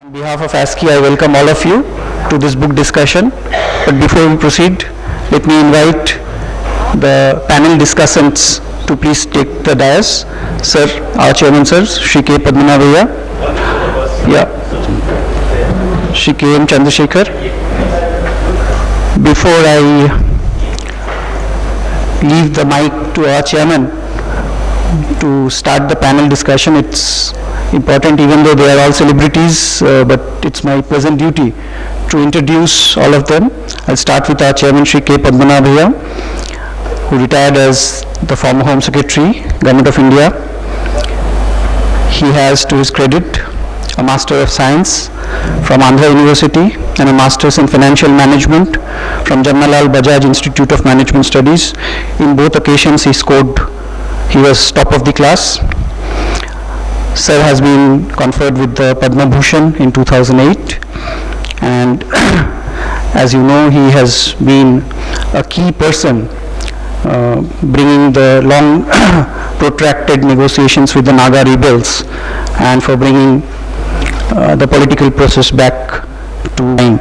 On behalf of ASCII, I welcome all of you to this book discussion. But before we proceed, let me invite the panel discussants to please take the dais. Sir, our chairman, sir, Shri K. Padmanabhaiah. Yeah. Shri K. M. Chandrasekhar. Before I leave the mic to our chairman to start the panel discussion, it's important, even though they are all celebrities, but it's my present duty to introduce all of them. I'll start with our chairman, Shri K. Padmanabhaiah, who retired as the former Home Secretary, Government of India. He has, to his credit, a Master of Science from Andhra University and a Master's in Financial Management from Jamnalal Bajaj Institute of Management Studies. In both occasions, he was top of the class. Sir has been conferred with the Padma Bhushan in 2008, and as you know, he has been a key person bringing the long protracted negotiations with the Naga rebels and for bringing the political process back to line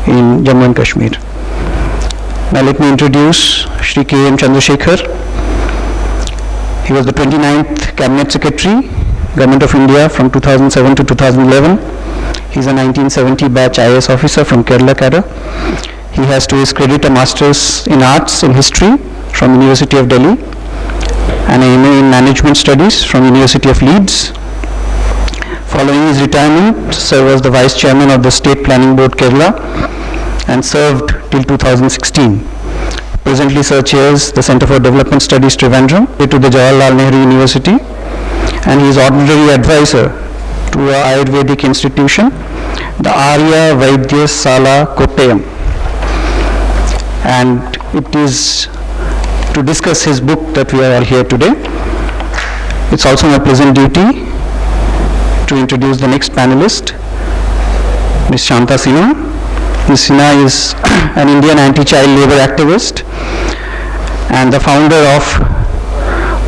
in Jammu and Kashmir. Now let me introduce Shri K. M. Chandrasekhar. He was the 29th Cabinet Secretary, Government of India from 2007 to 2011. He's a 1970 batch IAS officer from Kerala cadre. He has, to his credit, a Master's in Arts in History from University of Delhi and a MA in Management Studies from University of Leeds. Following his retirement, Sir was the Vice Chairman of the State Planning Board Kerala and served till 2016. Presently, Sir chairs the Center for Development Studies Trivandrum to the Jawaharlal Nehru University, and he is honorary advisor to a Ayurvedic institution, the Arya Vaidya Sala Kottayam. And it is to discuss his book that we are all here today. It's also my pleasant duty to introduce the next panelist, Ms. Shanta Sinha. Ms. Sinha is an Indian anti-child labor activist and the founder of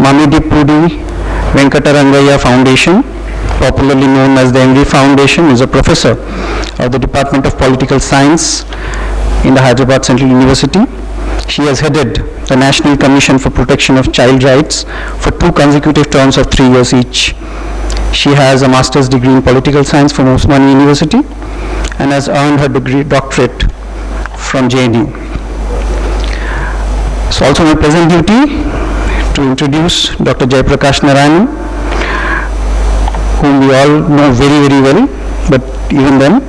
Mamidipudi Venkatarangaya Foundation, popularly known as the MV Foundation. Is a professor of the Department of Political Science in the Hyderabad Central University. She has headed the National Commission for Protection of Child Rights for 2 consecutive terms of 3 years each. She has a master's degree in political science from Osmania University and has earned her doctorate from JNU. It's also my present duty to introduce Dr. Jayaprakash Narayanan, whom we all know very, very well, but even then,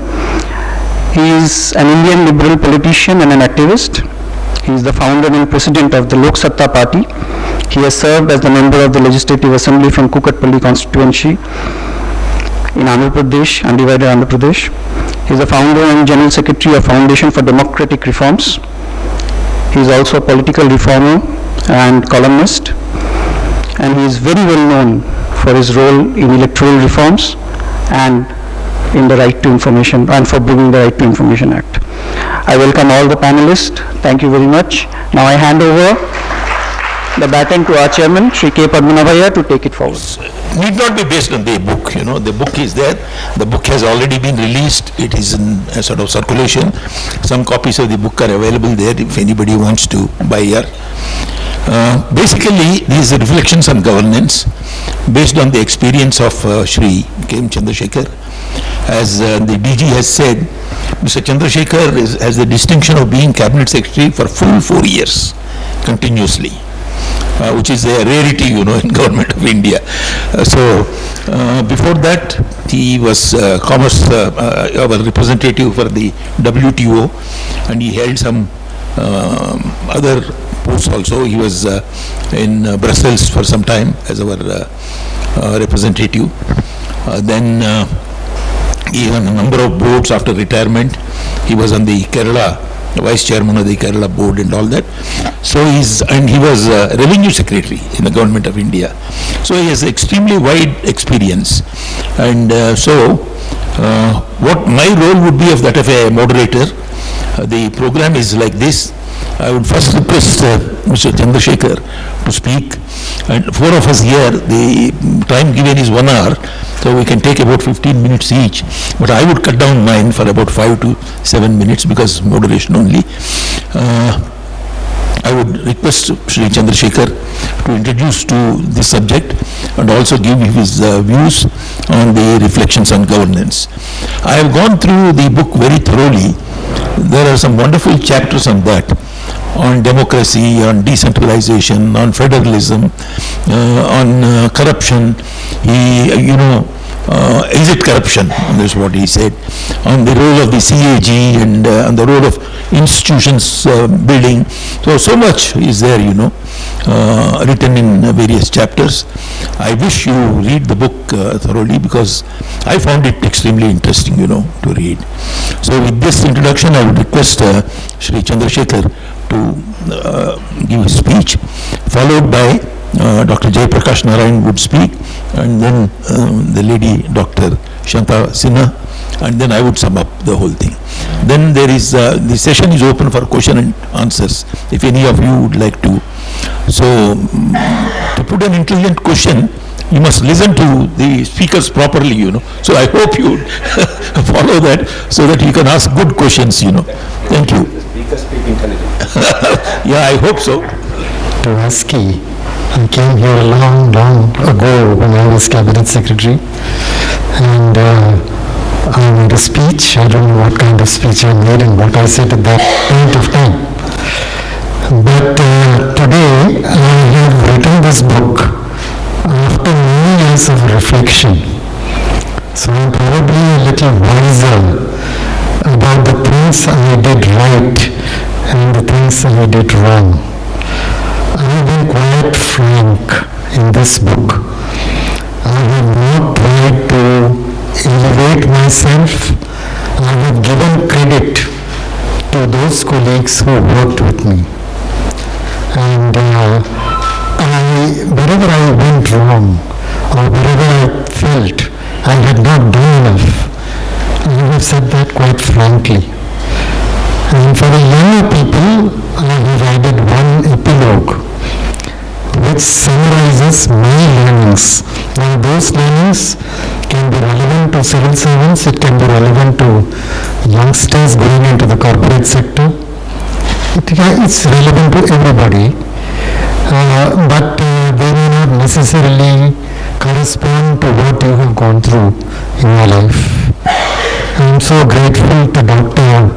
he is an Indian liberal politician and an activist. He is the founder and president of the Lok Satta Party. He has served as the member of the Legislative Assembly from Kukatpalli constituency in Andhra Pradesh, undivided Andhra Pradesh. He is the founder and general secretary of Foundation for Democratic Reforms. He is also a political reformer and columnist, and he is very well known for his role in electoral reforms and in the Right to Information and for bringing the Right to Information Act. I welcome all the panelists. Thank you very much. Now I hand over the baton to our chairman, Shri K. Padmanabhaiah, to take it forward. Need not be based on the book, the book is there. The book has already been released. It is in a sort of circulation. Some copies of the book are available there if anybody wants to buy here. Basically, these are reflections on governance based on the experience of Shri K. M. Chandrasekhar. As the DG has said, Mr. Chandrasekhar has the distinction of being Cabinet Secretary for full 4 years continuously. Which is a rarity, in Government of India. Before that, he was commerce, our representative for the WTO, and he held some other posts also. He was in Brussels for some time as our representative. Then even a number of boards after retirement. He was on the Kerala, Vice Chairman of the Kerala board and all that. So he was Revenue Secretary in the Government of India. So he has extremely wide experience. And what my role would be of that of a moderator, the program is like this. I would first request Mr. Chandrasekhar to speak, and four of us here, the time given is 1 hour, so we can take about 15 minutes each, but I would cut down mine for about 5 to 7 minutes because moderation only. I would request Shri Chandrasekhar to introduce to this subject and also give his views on the reflections on governance. I have gone through the book very thoroughly. There are some wonderful chapters on that, on democracy, on decentralization, on federalism, on corruption. Is it corruption? That's what he said. On the role of the CAG and on the role of institutions building. So much is there, written in various chapters. I wish you read the book thoroughly because I found it extremely interesting, to read. So with this introduction, I would request Shri Chandrasekhar to give his speech, followed by Dr. Jayaprakash Narayan would speak, and then the lady Dr. Shanta Sinha, and then I would sum up the whole thing. Then there is, the session is open for question and answers, if any of you would like to. So, to put an intelligent question, you must listen to the speakers properly, So I hope you follow that so that you can ask good questions, Thank you. The speakers speak intelligent. Yeah, I hope so. To ASCII. I came here long ago when I was cabinet secretary, and I made a speech. I don't know what kind of speech I made and what I said at that point of time. But today I have written this book after many years of reflection. So I'm probably a little wiser about the things I did right and the things I did wrong. I have been quite frank in this book. I have not tried to elevate myself. I have given credit to those colleagues who worked with me. And wherever I went wrong or wherever I felt I had not done enough, I have said that quite frankly. And for the younger people, I have added one epilogue which summarizes my learnings. Now those learnings can be relevant to civil servants, it can be relevant to youngsters going into the corporate sector. It's relevant to everybody, but they may not necessarily correspond to what you have gone through in your life. I am so grateful to Dr.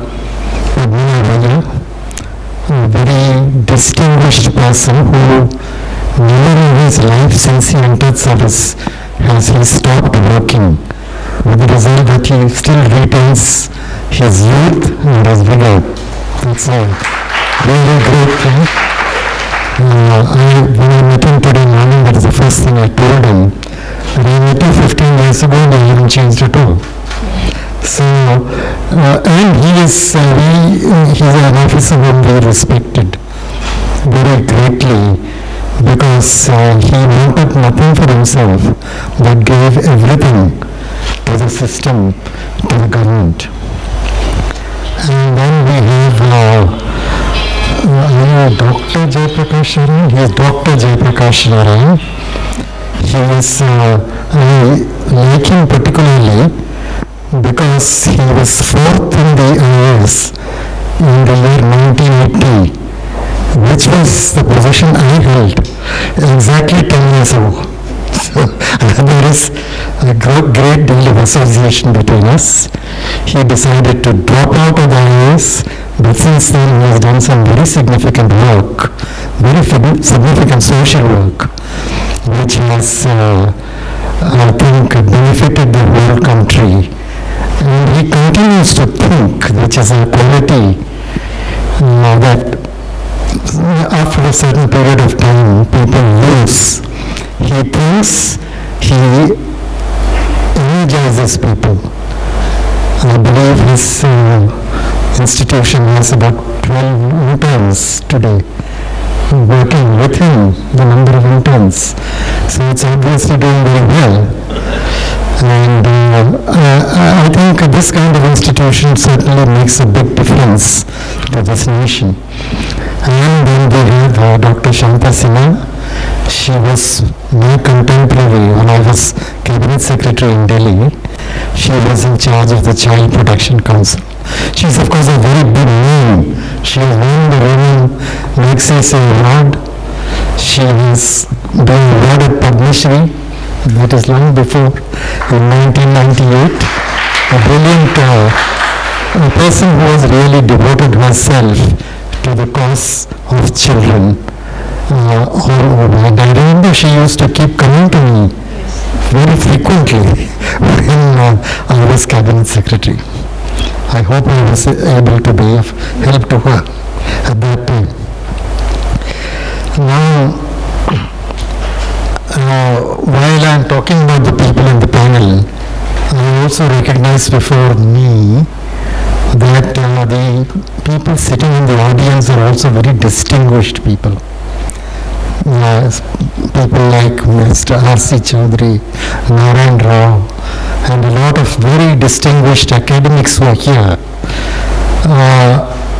Padmini Vaya, a very distinguished person who never in his life since he entered service has he stopped working, with the result that he still retains his youth and his vigor. That's a really great thing. When I met him today morning, that is the first thing I told him. When I met him 15 years ago, they haven't changed at all. So, and he's an officer whom we respected very greatly because he wanted nothing for himself but gave everything to the system, to the government. And then we have Dr. Jayaprakash Narayan. He is Dr. Jayaprakash Narayan. He is, I like him particularly because he was fourth in the IAS in the year 1980, which was the position I held exactly 10 years ago. So there is a great deal of association between us. He decided to drop out of the IAS, but since then he has done some very significant work, very significant social work, which has, I think, benefited the whole country. And he continues to think, which is a quality that after a certain period of time people lose. He thinks, he energizes people. I believe his institution has about 12 interns today working with him, the number of interns. So it's obviously doing very well. And I think this kind of institution certainly makes a big difference to this nation. And then we have Dr. Shanta Sinha. She was my contemporary when I was Cabinet Secretary in Delhi. She was in charge of the Child Protection Council. She is of course a very big name. She has won the Women Magsaysay Award. She has been awarded Padma Shri, that is long before, in 1998. A brilliant a person who has really devoted herself to the cause of children. And I remember she used to keep coming to me very frequently when I was Cabinet Secretary. I hope I was able to be of help to her at that time. Now, while I am talking about the people in the panel, I also recognize before me that the people sitting in the audience are also very distinguished people. People like Mr. R.C. Chaudhary, Narayan Rao, and a lot of very distinguished academics who are here.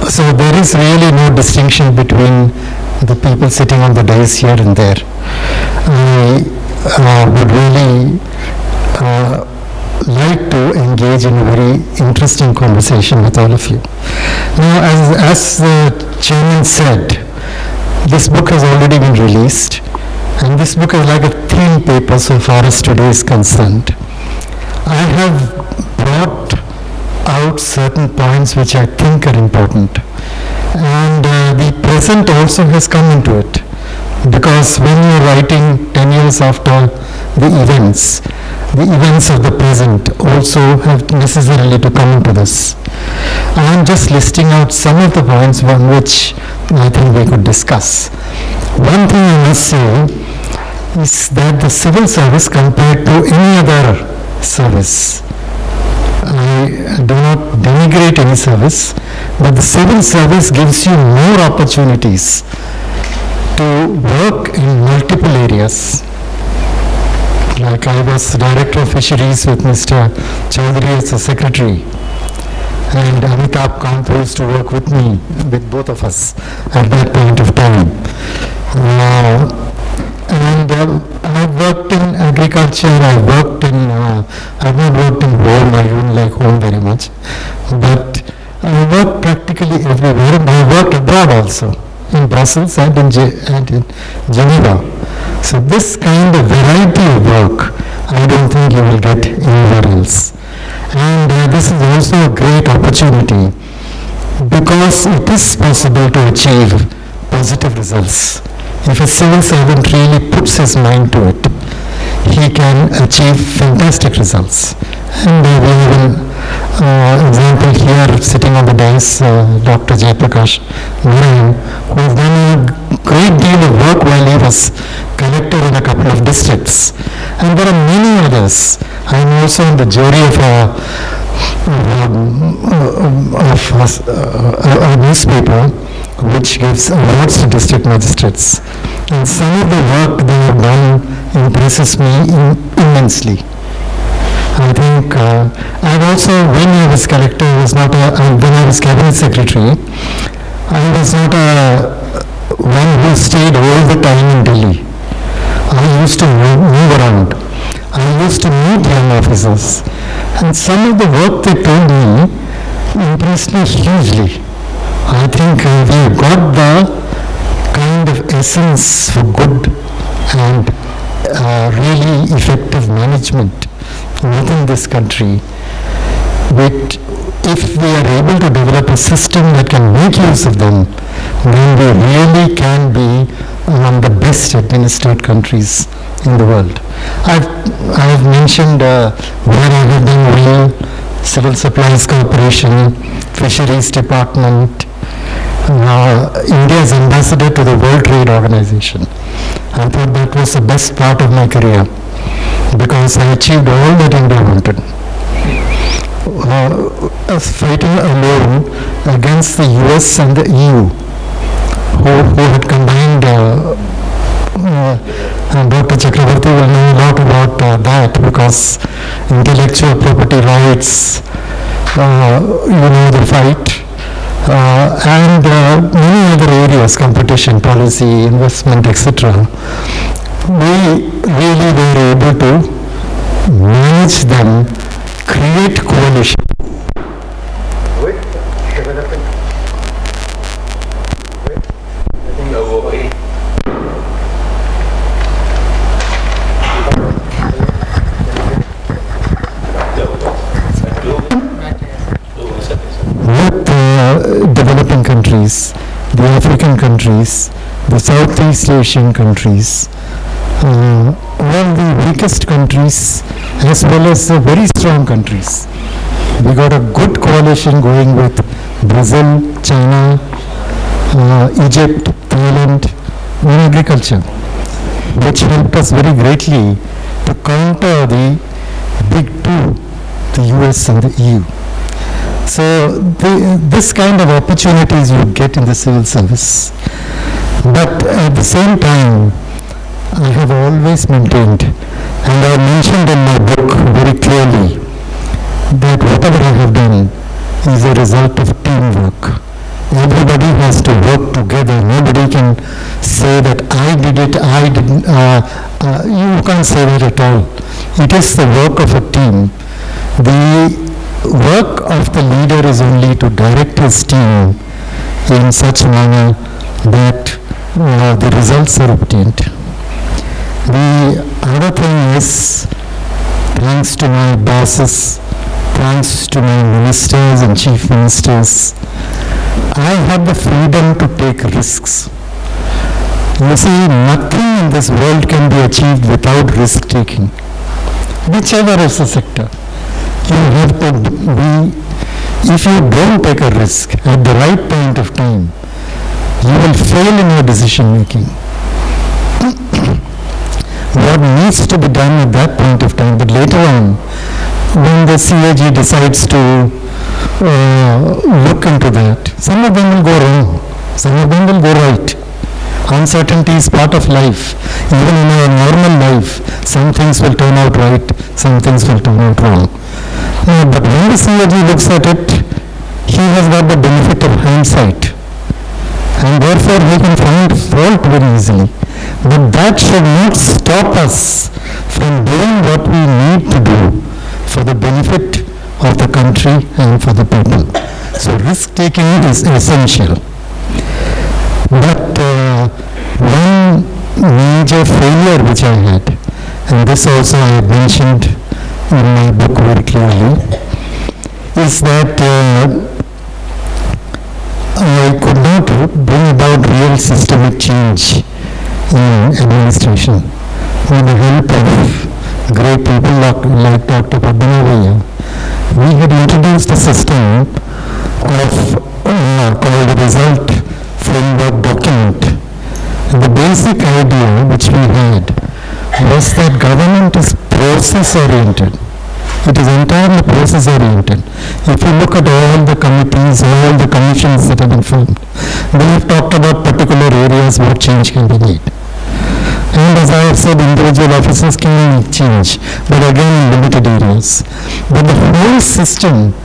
So there is really no distinction between the people sitting on the dais here and there. I would really like to engage in a very interesting conversation with all of you. Now, as the chairman said, this book has already been released, and this book is like a theme paper so far as today is concerned. I have brought out certain points which I think are important, and the present also has come into it, because when you're writing 10 years after the events of the present also have necessarily to come into this. I am just listing out some of the points on which I think we could discuss. One thing I must say is that the civil service compared to any other service, I do not denigrate any service, but the civil service gives you more opportunities to work in multiple areas. Like I was Director of Fisheries with Mr. Chaudhary as the Secretary, and Amitabh Kant used to work with me, with both of us at that point of time. I've worked in agriculture, I've not worked in home, I don't like home very much, but I worked practically everywhere, and I worked abroad also, in Brussels and in Geneva. So this kind of variety of work, I don't think you will get anywhere else. And this is also a great opportunity because it is possible to achieve positive results. If a civil servant really puts his mind to it, he can achieve fantastic results. And we have an example here sitting on the dais, Dr. Jayaprakash Narayan, who has done a great deal of work while he was collector in a couple of districts. And there are many others. I am also on the jury of a newspaper which gives awards to district magistrates. And some of the work they have done impresses me immensely. I think I've also, when I was collector, when I was cabinet secretary, I was not one who stayed all the time in Delhi. I used to move around. I used to meet young officers, and some of the work they told me impressed me hugely. I think we got the kind of essence for good and really effective management within this country, which if we are able to develop a system that can make use of them, then we really can be among the best administered countries in the world. I have mentioned where I have done well: Civil Supplies Corporation, Fisheries Department, India's ambassador to the World Trade Organization. I thought that was the best part of my career because I achieved all that India wanted. Fighting alone against the US and the EU, who had combined, and Dr. Chakravarti will know a lot about that because intellectual property rights, the fight, and many other areas, competition, policy, investment, etc. We really were able to manage them, create coalition. With developing countries, the African countries, the Southeast Asian countries, all the weakest countries as well as the very strong countries. We got a good coalition going with Brazil, China, Egypt, Thailand on agriculture, which helped us very greatly to counter the big two, the US and the EU. So this kind of opportunities you get in the civil service. But at the same time, I have always maintained, and I mentioned in my book very clearly, that whatever I have done is a result of teamwork. Everybody has to work together. Nobody can say that I did it, I didn't. You can't say that at all. It is the work of a team. The work of the leader is only to direct his team in such a manner that the results are obtained. The other thing is, thanks to my bosses, thanks to my ministers and chief ministers, I have the freedom to take risks. You see, nothing in this world can be achieved without risk taking, whichever is the sector. You have to be, if you don't take a risk at the right point of time, you will fail in your decision making. What needs to be done at that point of time, but later on, when the CAG decides to look into that, some of them will go wrong, some of them will go right. Uncertainty is part of life. Even in our normal life, some things will turn out right, some things will turn out wrong. But when the CAG looks at it, he has got the benefit of hindsight, and therefore he can find fault very easily. But that should not stop us from doing what we need to do for the benefit of the country and for the people. So risk taking is essential. But one major failure which I had, and this also I mentioned in my book very clearly, is that I could not bring about real systemic change in administration with the help of great people like Dr. Padmanabhaiah. We had introduced a system of called the Result Framework Document. And the basic idea which we had was that government is process-oriented. It is entirely process-oriented. If you look at all the committees, all the commissions that have been formed, they have talked about particular areas where change can be made. And as I have said, individual officers can make change, but again in limited areas. But the whole system,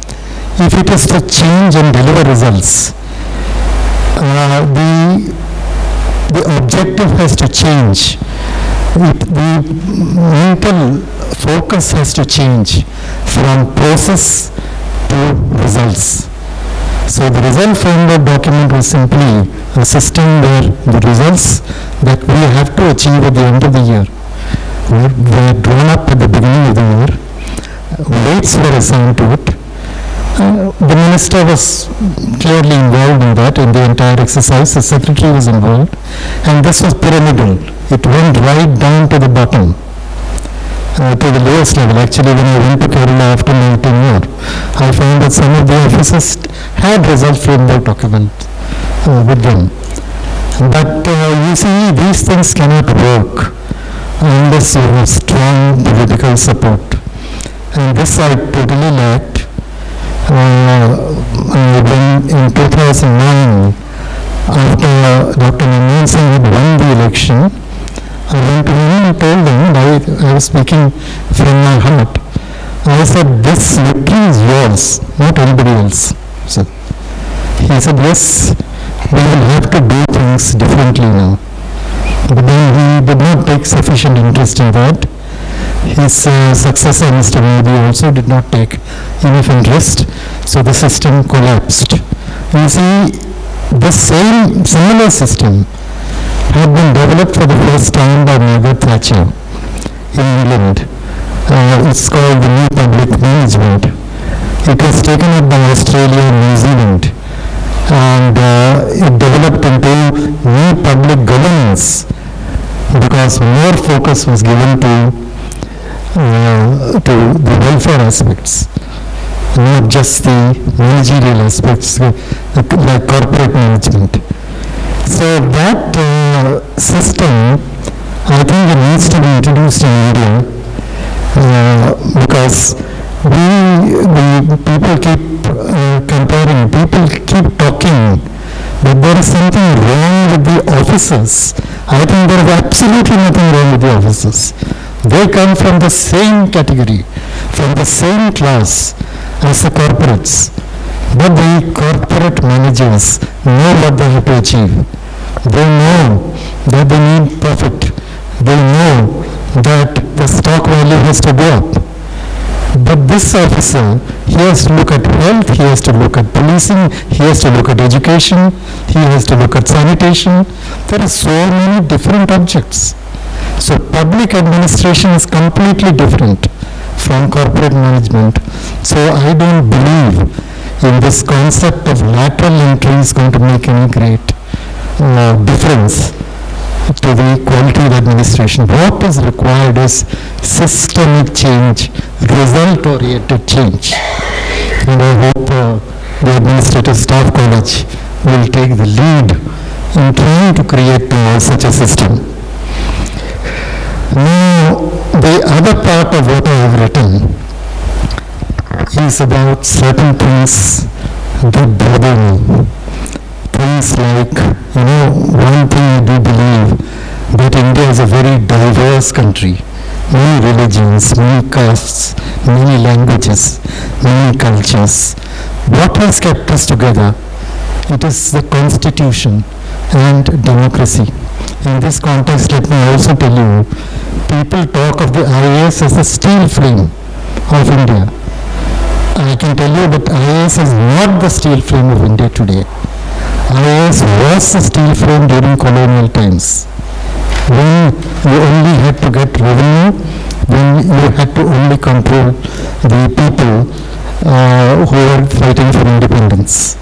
if it is to change and deliver results, the objective has to change. The mental focus has to change from process to results. So the result framework document was simply a system where the results that we have to achieve at the end of the year were drawn up at the beginning of the year. Weights were assigned to it. The minister was clearly involved in that, in the entire exercise. The secretary was involved, and this was pyramidal. It went right down to the bottom, to the lowest level. Actually, when I went to Kerala after my tenure, I found that some of the officers had result framework document with them. But you see, these things cannot work unless you have strong political support. And this I totally lacked. When in 2009, after Dr. Manmohan Singh had won the election, I went to him and told him, I was speaking from my heart. I said, this victory is yours, not anybody else. So he said, yes, we will have to do things differently now. But then he did not take sufficient interest in that. His successor, Mr. Modi, also did not take enough interest, so the system collapsed. You see, the similar system had been developed for the first time by Margaret Thatcher in England. It's called the New Public Management. It was taken up by Australia and New Zealand, and it developed into new public governance because more focus was given to the welfare aspects, not just the managerial aspects like corporate management. So that system, I think it needs to be introduced in India because people keep comparing, people keep talking that there is something wrong with the officers. I think there is absolutely nothing wrong with the officers. They come from the same category, from the same class as the corporates. But the corporate managers know what they have to achieve. They know that they need profit. They know that the stock value has to go up. But this officer, he has to look at health, he has to look at policing, he has to look at education, he has to look at sanitation. There are so many different objects. So public administration is completely different from corporate management. So I don't believe in this concept of lateral entry is going to make any great difference to the quality of administration. What is required is systemic change, result-oriented change. And I hope the Administrative Staff College will take the lead in trying to create such a system. Now, the other part of what I have written is about certain things that bother me. Things like, one thing I do believe that India is a very diverse country. Many religions, many castes, many languages, many cultures. What has kept us together? It is the Constitution and democracy. In this context, let me also tell you, people talk of the IAS as the steel frame of India. I can tell you that IAS is not the steel frame of India today. IAS was the steel frame during colonial times, when you only had to get revenue, when you had to only control the people who were fighting for independence.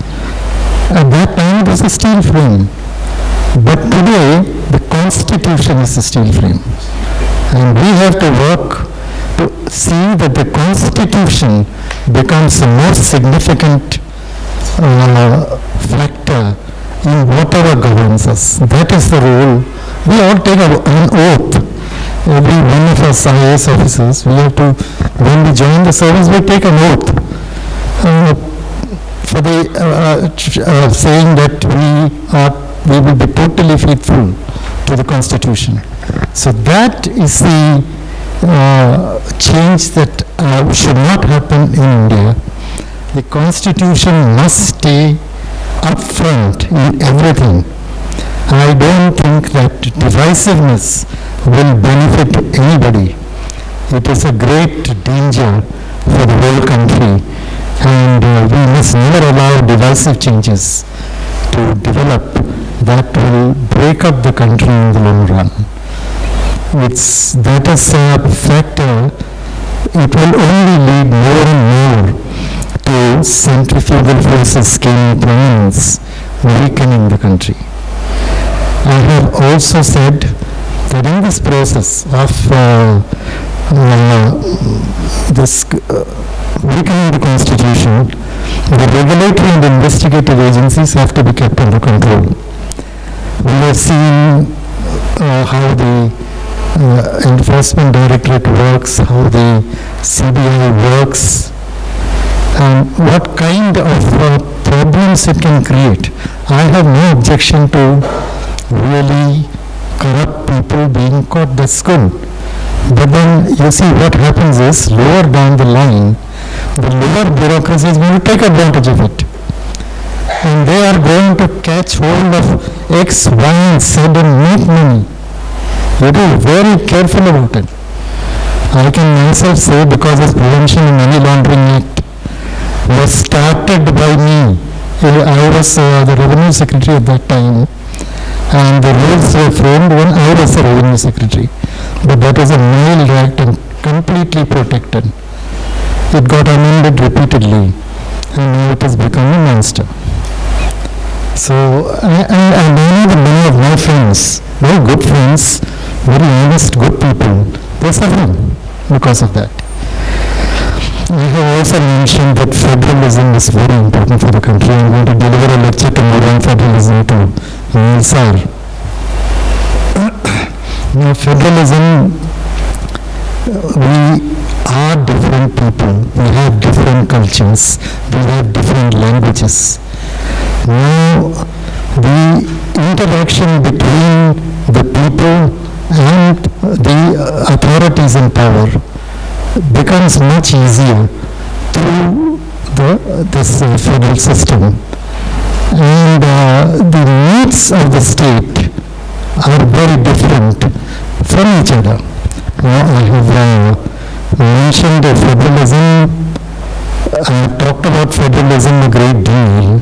At that time it was a steel frame, but today the Constitution is a steel frame, and we have to work to see that the Constitution becomes a more significant factor in whatever governs us. That is the role. We all take an oath. Every one of us IAS officers, we have to, when we join the service, we take an oath for the saying that we will be totally faithful to the Constitution. So that is the change that should not happen in India. The Constitution must stay up front in everything. I don't think that divisiveness will benefit anybody. It is a great danger for the whole country, and we must never allow divisive changes to develop that will break up the country in the long run. That is a factor. It will only lead more and more to centrifugal forces gaining prominence, weakening the country. I have also said that in this process of this weakening the Constitution, the regulatory and investigative agencies have to be kept under control. We have seen how the Enforcement Directorate works, how the CBI works, and what kind of problems it can create. I have no objection to really corrupt people being caught. That's good. But then you see what happens is, lower down the line, the lower bureaucracy is going to take advantage of it. and they are going to catch hold of X, Y, and Z and make money. You be very careful about it. I can myself say, because of Prevention and Money Laundering Act was started by me. I was the Revenue Secretary at that time, and the rules were framed when I was the Revenue Secretary. But that is a mild act and completely protected. It got amended repeatedly, and now it has become a monster. So, I know that many of my friends, very good friends, very honest, good people, they are suffering because of that. I have also mentioned that federalism is very important for the country. I am going to deliver a lecture tomorrow on federalism to Nilsar. Now, federalism, we are different people, we have different cultures, we have different languages. Now, the interaction between the people and the authorities in power becomes much easier through this federal system. And the needs of the state are very different from each other. Now, I have mentioned federalism, I have talked about federalism a great deal.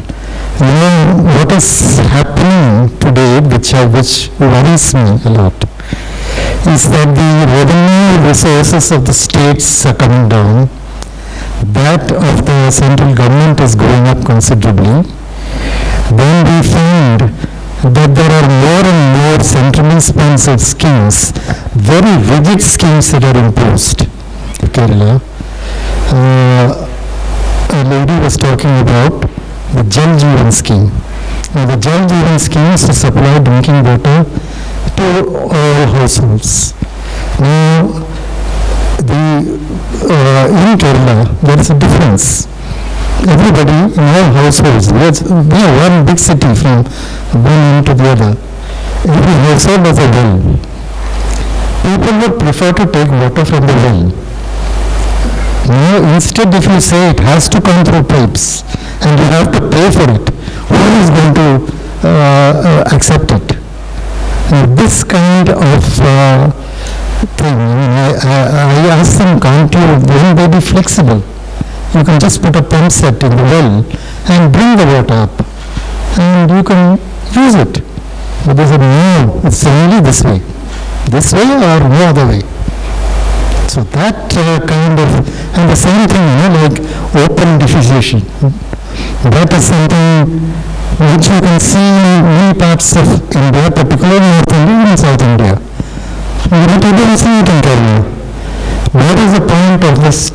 You know, what is happening today, which worries me a lot, is that the revenue resources of the states are coming down, that of the central government is going up considerably. Then we find that there are more and more centrally sponsored schemes, very rigid schemes that are imposed. Kerala, a lady was talking about the Jal Jeevan scheme. Now, the Jal Jeevan scheme is to supply drinking water to all households. Now, in Kerala, there is a difference. Everybody in all households, we are one big city from one end to the other. Every household has a well. People would prefer to take water from the well. Now, instead, if you say it has to come through pipes and you have to pay for it, who is going to accept it? Now, this kind of thing, I asked them, can't you be flexible? You can just put a pump set in the well and bring the water up, and you can use it. But they said, no, it's only this way or no other way. So that kind of, and the same thing, like open defecation. That is something which you can see in many parts of India, particularly North India and South India. But you don't see it in Kerala. What is the point of this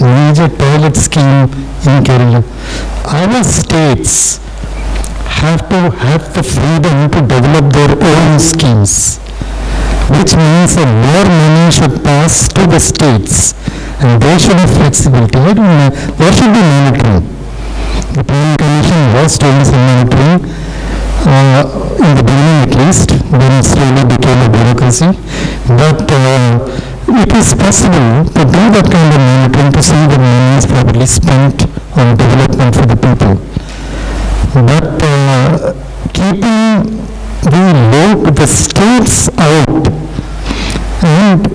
major toilet scheme in Kerala? Our states have to have the freedom to develop their own schemes, which means that more money should pass to the states and they should have flexibility. I don't know, there should be monitoring. The Planning Commission was doing some monitoring, in the beginning at least, then it slowly became a bureaucracy. But it is possible to do that kind of monitoring to see that money is properly spent on development for the people. But keeping the states out and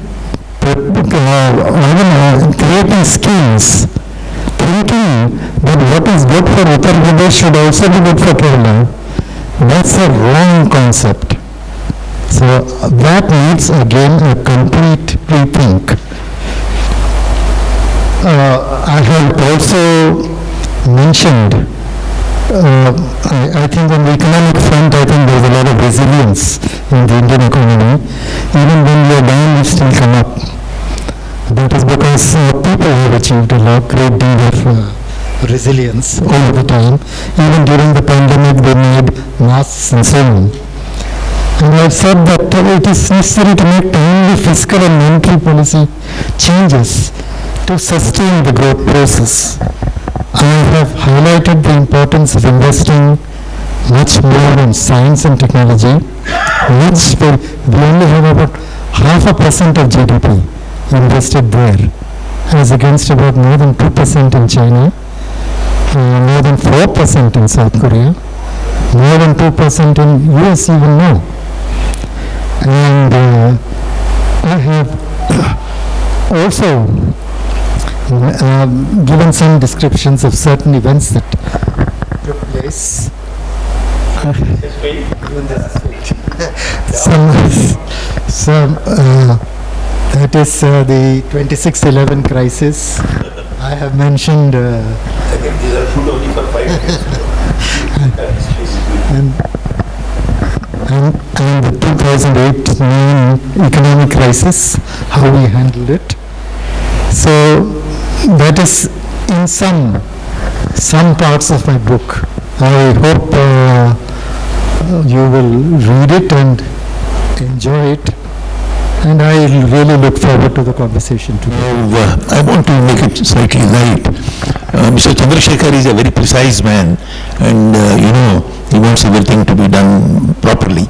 creating schemes, thinking that what is good for Uttar Pradesh should also be good for Kerala, that's a wrong concept. So that needs again a complete rethink. I have also mentioned, I think on the economic front, I think there's a lot of resilience in the Indian economy. Even when we are down, we still come up. That is because people have achieved a great deal of resilience all the time. Even during the pandemic, they made masks and so on. And I have said that it is necessary to make timely fiscal and monetary policy changes to sustain the growth process. I have highlighted the importance of investing much more in science and technology, which we only have about 0.5% of GDP invested there, as against about more than 2% in China more than 4% in South Korea, more than 2% in US even now. And I have also given some descriptions of certain events that took place. some that is the 26/11 crisis. I have mentioned and the 2008 economic crisis, how we handled it. So that is in some parts of my book. I hope you will read it and enjoy it, and I really look forward to the conversation today. Now, I want to make it slightly light. Mr. Chandrasekhar is a very precise man, and he wants everything to be done properly.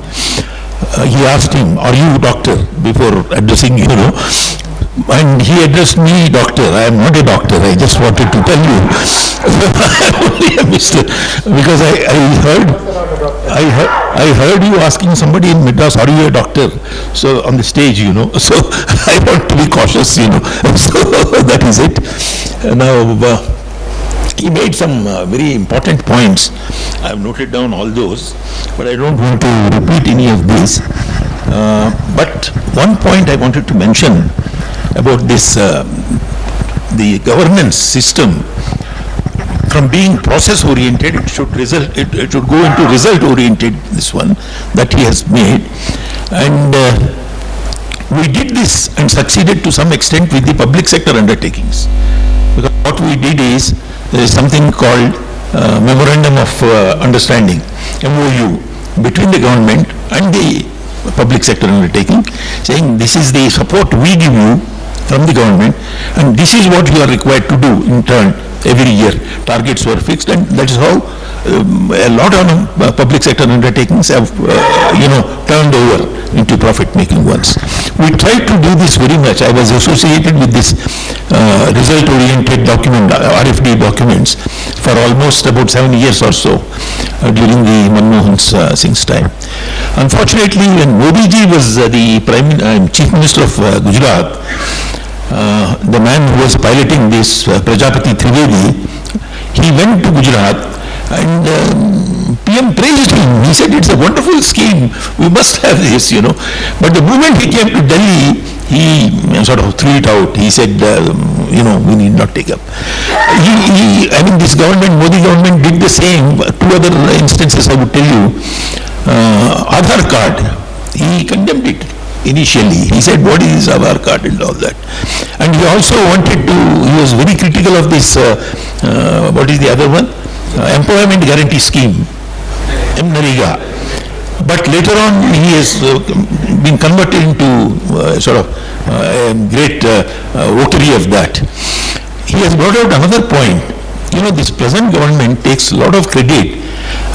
He asked him, "Are you a doctor?" before addressing and he addressed me, "Doctor." I am not a doctor. I just wanted to tell you. Only a Mr. Because I heard you asking somebody in Madras, "Are you a doctor?" So on the stage, So I want to be cautious, So that is it. Now, he made some very important points. I have noted down all those, but I don't want to repeat any of these. But one point I wanted to mention about this, the governance system, from being process-oriented, it should go into result-oriented, this one, that he has made. And we did this and succeeded to some extent with the public sector undertakings. Because what we did is, there is something called Memorandum of Understanding, MOU, between the government and the public sector undertaking, saying this is the support we give you from the government, and this is what you are required to do in turn every year. Targets were fixed, and that is how a lot of public sector undertakings have, turned over into profit-making ones. We tried to do this very much. I was associated with this result-oriented document, RFD documents, for almost about 7 years or so during the Manmohan Singh's time. Unfortunately, when Modi ji was the Chief Minister of Gujarat, the man who was piloting this, Prajapati Trivedi, he went to Gujarat and PM praised him. He said, "It's a wonderful scheme, we must have this, But the moment he came to Delhi, he sort of threw it out. He said, we need not take up. This government, Modi government, did the same. Two other instances I would tell you. Aadhaar card, he condemned it initially. He said, "What is Aadhaar card?" and all that. And he also he was very critical of this, what is the other one? Employment Guarantee Scheme, MNREGA. But later on, he has been converted into sort of a great votary of that. He has brought out another point. This present government takes a lot of credit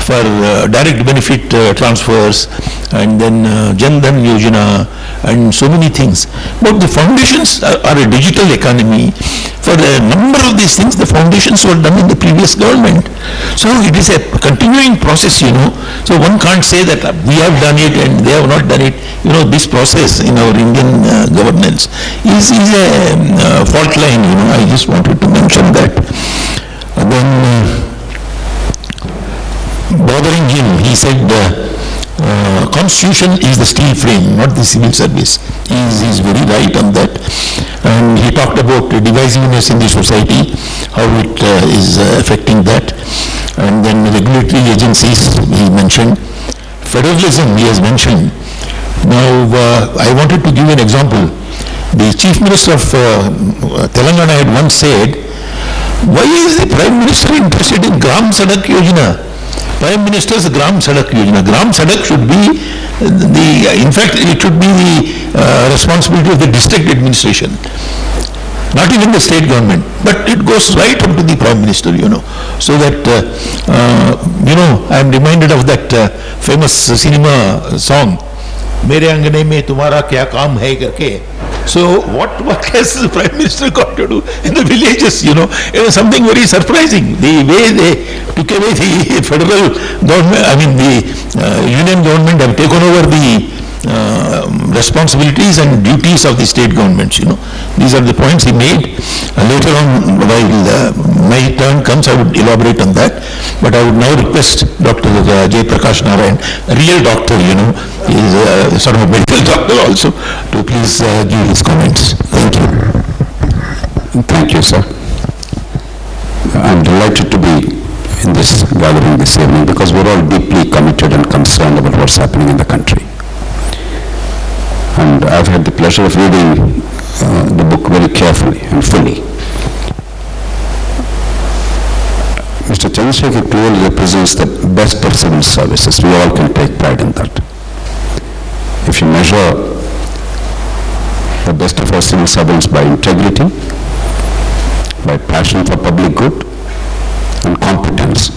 for direct benefit transfers, and then Jan Dhan Yojana, and so many things. But the foundations are a digital economy. For a number of these things, the foundations were done in the previous government. So it is a continuing process, So one can't say that we have done it and they have not done it. This process in our Indian governance is a fault line, I just wanted to mention that. And then bothering him, he said, Constitution is the steel frame, not the civil service. He is very right on that. And he talked about divisiveness in the society, how it is affecting that. And then regulatory agencies, he mentioned. Federalism, he has mentioned. Now, I wanted to give an example. The Chief Minister of Telangana had once said, "Why is the Prime Minister interested in Gram Sadak Yojana?" Prime Minister's Gram Sadak Yojana. Gram Sadak should be in fact, it should be the responsibility of the district administration, not even the state government. But it goes right up to the Prime Minister, So that, I am reminded of that famous cinema song, मेरे अंगने में तुम्हारा क्या काम है करके. So what has the Prime Minister got to do in the villages, you know? It was something very surprising. The way they took away the federal government, I mean the union government have taken over the responsibilities and duties of the state governments, you know. These are the points he made. Later on, while my turn comes, I would elaborate on that. But I would now request Dr. Jay Prakash Narayan, a real doctor, you know, he is sort of a medical doctor also, to please give his comments. Thank you. Thank you, sir. I'm delighted to be in this gathering this evening because we're all deeply committed and concerned about what's happening in the country. And I've had the pleasure of reading the book very carefully and fully. Mr. Chandrasekhar clearly represents the best of civil services. We all can take pride in that. If you measure the best of our civil servants by integrity, by passion for public good, and competence,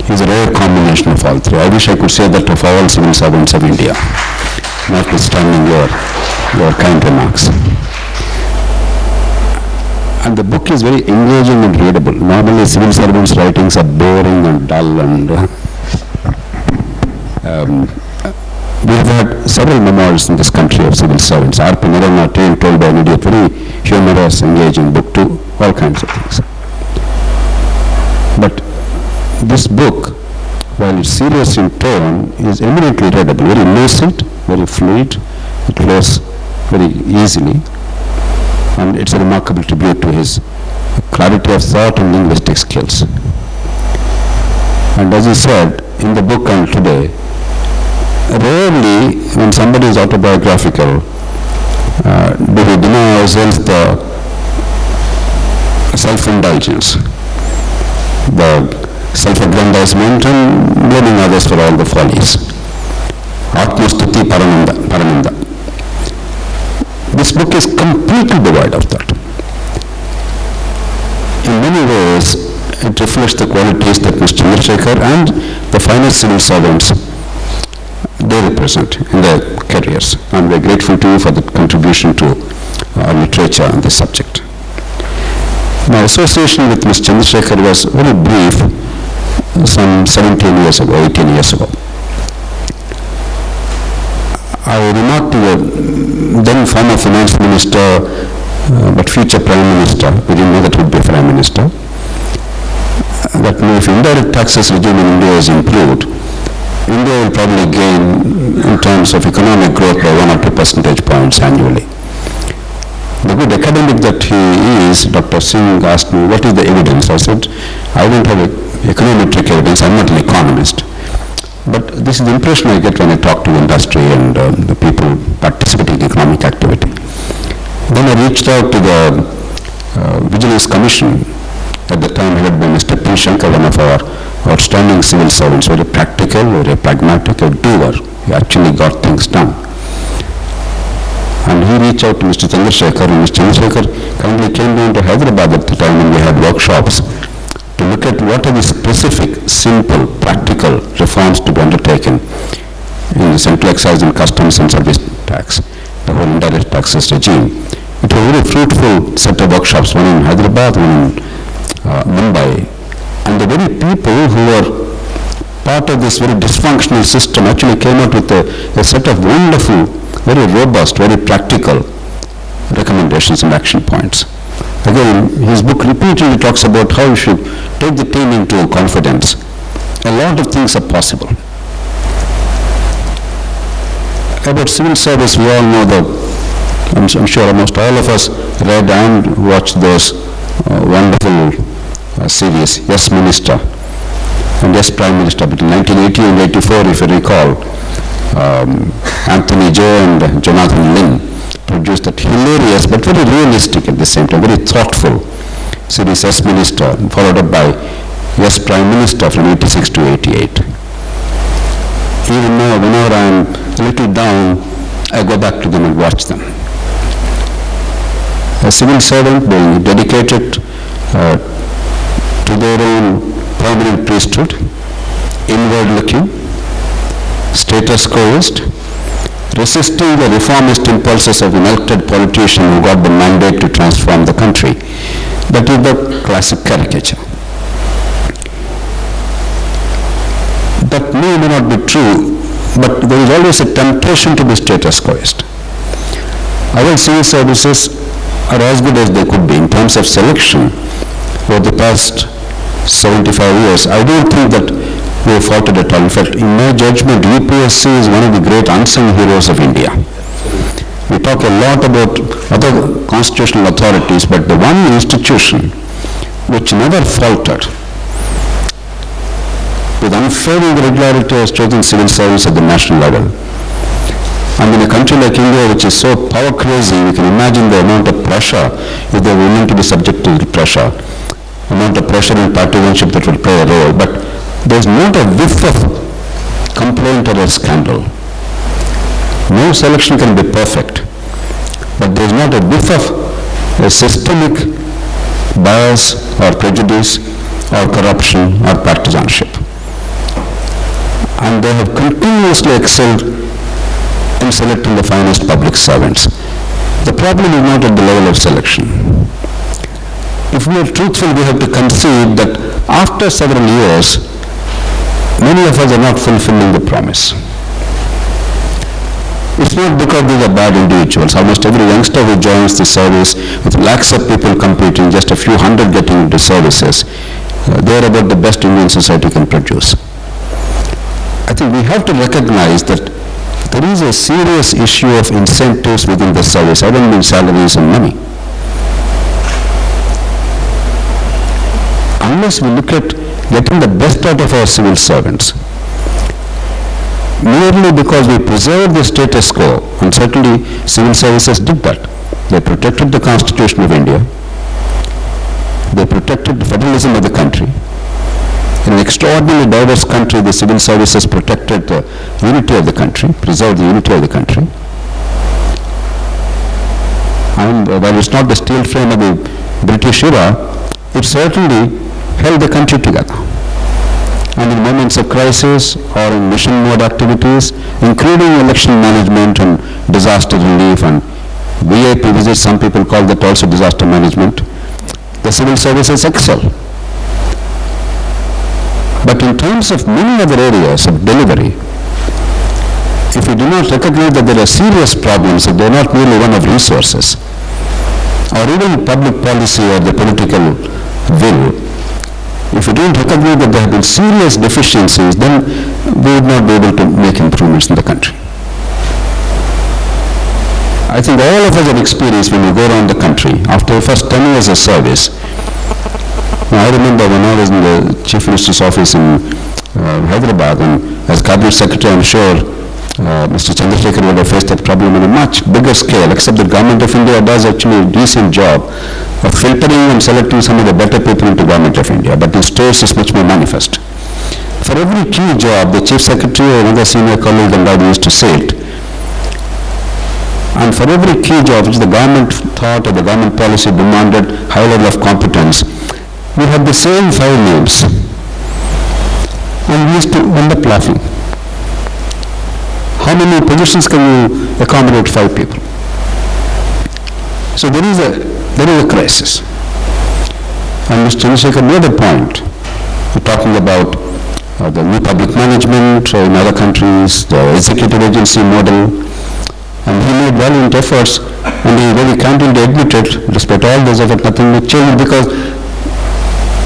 is a rare combination of all three. I wish I could say that of all civil servants of India, notwithstanding your kind remarks. And the book is very engaging and readable. Normally civil servants' writings are boring and dull, and we have had several memoirs in this country of civil servants. R.P. Niranathan told by an idiot, very humorous, engaging book too, all kinds of things. But this book, while it's serious in tone, is eminently readable, very lucid, very fluid, it flows very easily, and it's a remarkable tribute to his clarity of thought and linguistic skills. And as he said in the book and today, rarely when somebody is autobiographical do we deny ourselves the self-indulgence, the self-aggrandizement and blaming others for all the follies. Atmastuti Parananda. This book is completely devoid of that. In many ways, it reflects the qualities that Mr. Chandrasekhar and the finest civil servants they represent in their careers. I'm very grateful to you for the contribution to our literature on this subject. My association with Mr. Chandrasekhar was very brief, some 17 years ago, 18 years ago. I remarked to the then former finance minister, but future prime minister, we didn't know that he would be a prime minister, that if indirect taxes regime in India is improved, India will probably gain in terms of economic growth by 1 or 2 percentage points annually. The good academic that he is, Dr. Singh asked me, what is the evidence? I said, I don't have econometric evidence, I'm not an economist. But this is the impression I get when I talk to industry and the people participating in economic activity. Then I reached out to the Vigilance Commission, at the time headed by Mr. P. Shankar, one of our outstanding civil servants, very practical, very pragmatic, a doer. He actually got things done. And he reached out to Mr. Chandrasekhar, and Mr. Chandrasekhar kindly came down to Hyderabad at the time when we had workshops to look at what are the specific, simple, practical reforms to be undertaken in the Central Excise and Customs and Service Tax, the whole indirect taxes regime. It was a very fruitful set of workshops, one in Hyderabad, one in Mumbai. And the very people who were part of this very dysfunctional system actually came out with a set of wonderful, very robust, very practical recommendations and action points. Again, his book repeatedly talks about how you should take the team into confidence. A lot of things are possible. About civil service, we all know I'm sure almost all of us read and watched those wonderful series, Yes Minister and Yes Prime Minister, between 1980 and 84, if you recall. Anthony Joe and Jonathan Lynn produced that hilarious but very realistic at the same time, very thoughtful series Yes Minister, followed up by Yes Prime Minister from 86 to 88. Even now, whenever I am a little down, I go back to them and watch them. A civil servant being dedicated to their own permanent priesthood, inward looking, status quoist, resisting the reformist impulses of an elected politician who got the mandate to transform the country. That is the classic caricature. That may or may not be true, but there is always a temptation to be status quoist. Our civil services are as good as they could be in terms of selection over the past 75 years. I don't think that we have faltered at all. In fact, in my judgment, UPSC is one of the great unsung heroes of India. We talk a lot about other constitutional authorities, but the one institution which never faltered with unfailing regularity has chosen civil service at the national level. And in a country like India, which is so power crazy, we can imagine the amount of pressure, if they're willing to be subject to pressure, amount of pressure and partisanship that will play a role. But there's not a whiff of complaint or a scandal. No selection can be perfect, but there's not a whiff of a systemic bias or prejudice or corruption or partisanship. And they have continuously excelled in selecting the finest public servants. The problem is not at the level of selection. If we are truthful, we have to concede that after several years, many of us are not fulfilling the promise. It's not because these are bad individuals. Almost every youngster who joins the service, with lakhs of people competing, just a few hundred getting into services, they are about the best Indian society can produce. I think we have to recognize that there is a serious issue of incentives within the service. I don't mean salaries and money. Unless we look at getting the best out of our civil servants, merely because we preserve the status quo, and certainly civil services did that. They protected the Constitution of India. They protected the federalism of the country. In an extraordinarily diverse country, the civil services protected the unity of the country, preserved the unity of the country. And while it's not the steel frame of the British era, it certainly held the country together. And in moments of crisis or in mission mode activities, including election management and disaster relief and VIP visits, some people call that also disaster management, the civil services excel. But in terms of many other areas of delivery, if we do not recognize that there are serious problems, that they are not merely one of resources, or even public policy or the political will, if we don't recognize that there have been serious deficiencies, then we would not be able to make improvements in the country. I think all of us have experienced when we go around the country, after the first 10 years of service. I remember when I was in the Chief Minister's office in Hyderabad, and as Cabinet Secretary, I'm sure Mr. Chandrasekhar would have faced that problem on a much bigger scale, except the Government of India does actually a decent job of filtering and selecting some of the better people into Government of India, but in states it's much more manifest. For every key job, the Chief Secretary or another senior colleague and I used to say it. And for every key job which the government thought or the government policy demanded high level of competence, we had the same 5 names. And we used to end up laughing. How many positions can you accommodate 5 people? So there is a crisis. And Mr. Chandrasekhar made a point. We're talking about the new public management in other countries, the executive agency model, and he made valiant efforts, and he very candidly admitted, despite all those efforts, nothing will change, because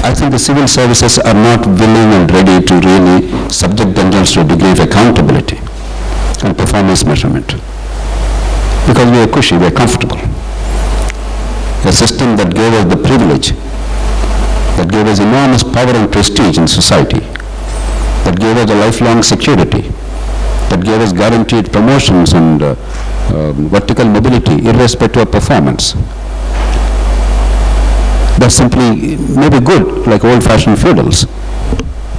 I think the civil services are not willing and ready to really subject themselves to a degree of accountability and performance measurement. Because we are cushy, we are comfortable. A system that gave us the privilege, that gave us enormous power and prestige in society, that gave us a lifelong security, that gave us guaranteed promotions and vertical mobility irrespective of performance. That's simply maybe good, like old-fashioned feudals,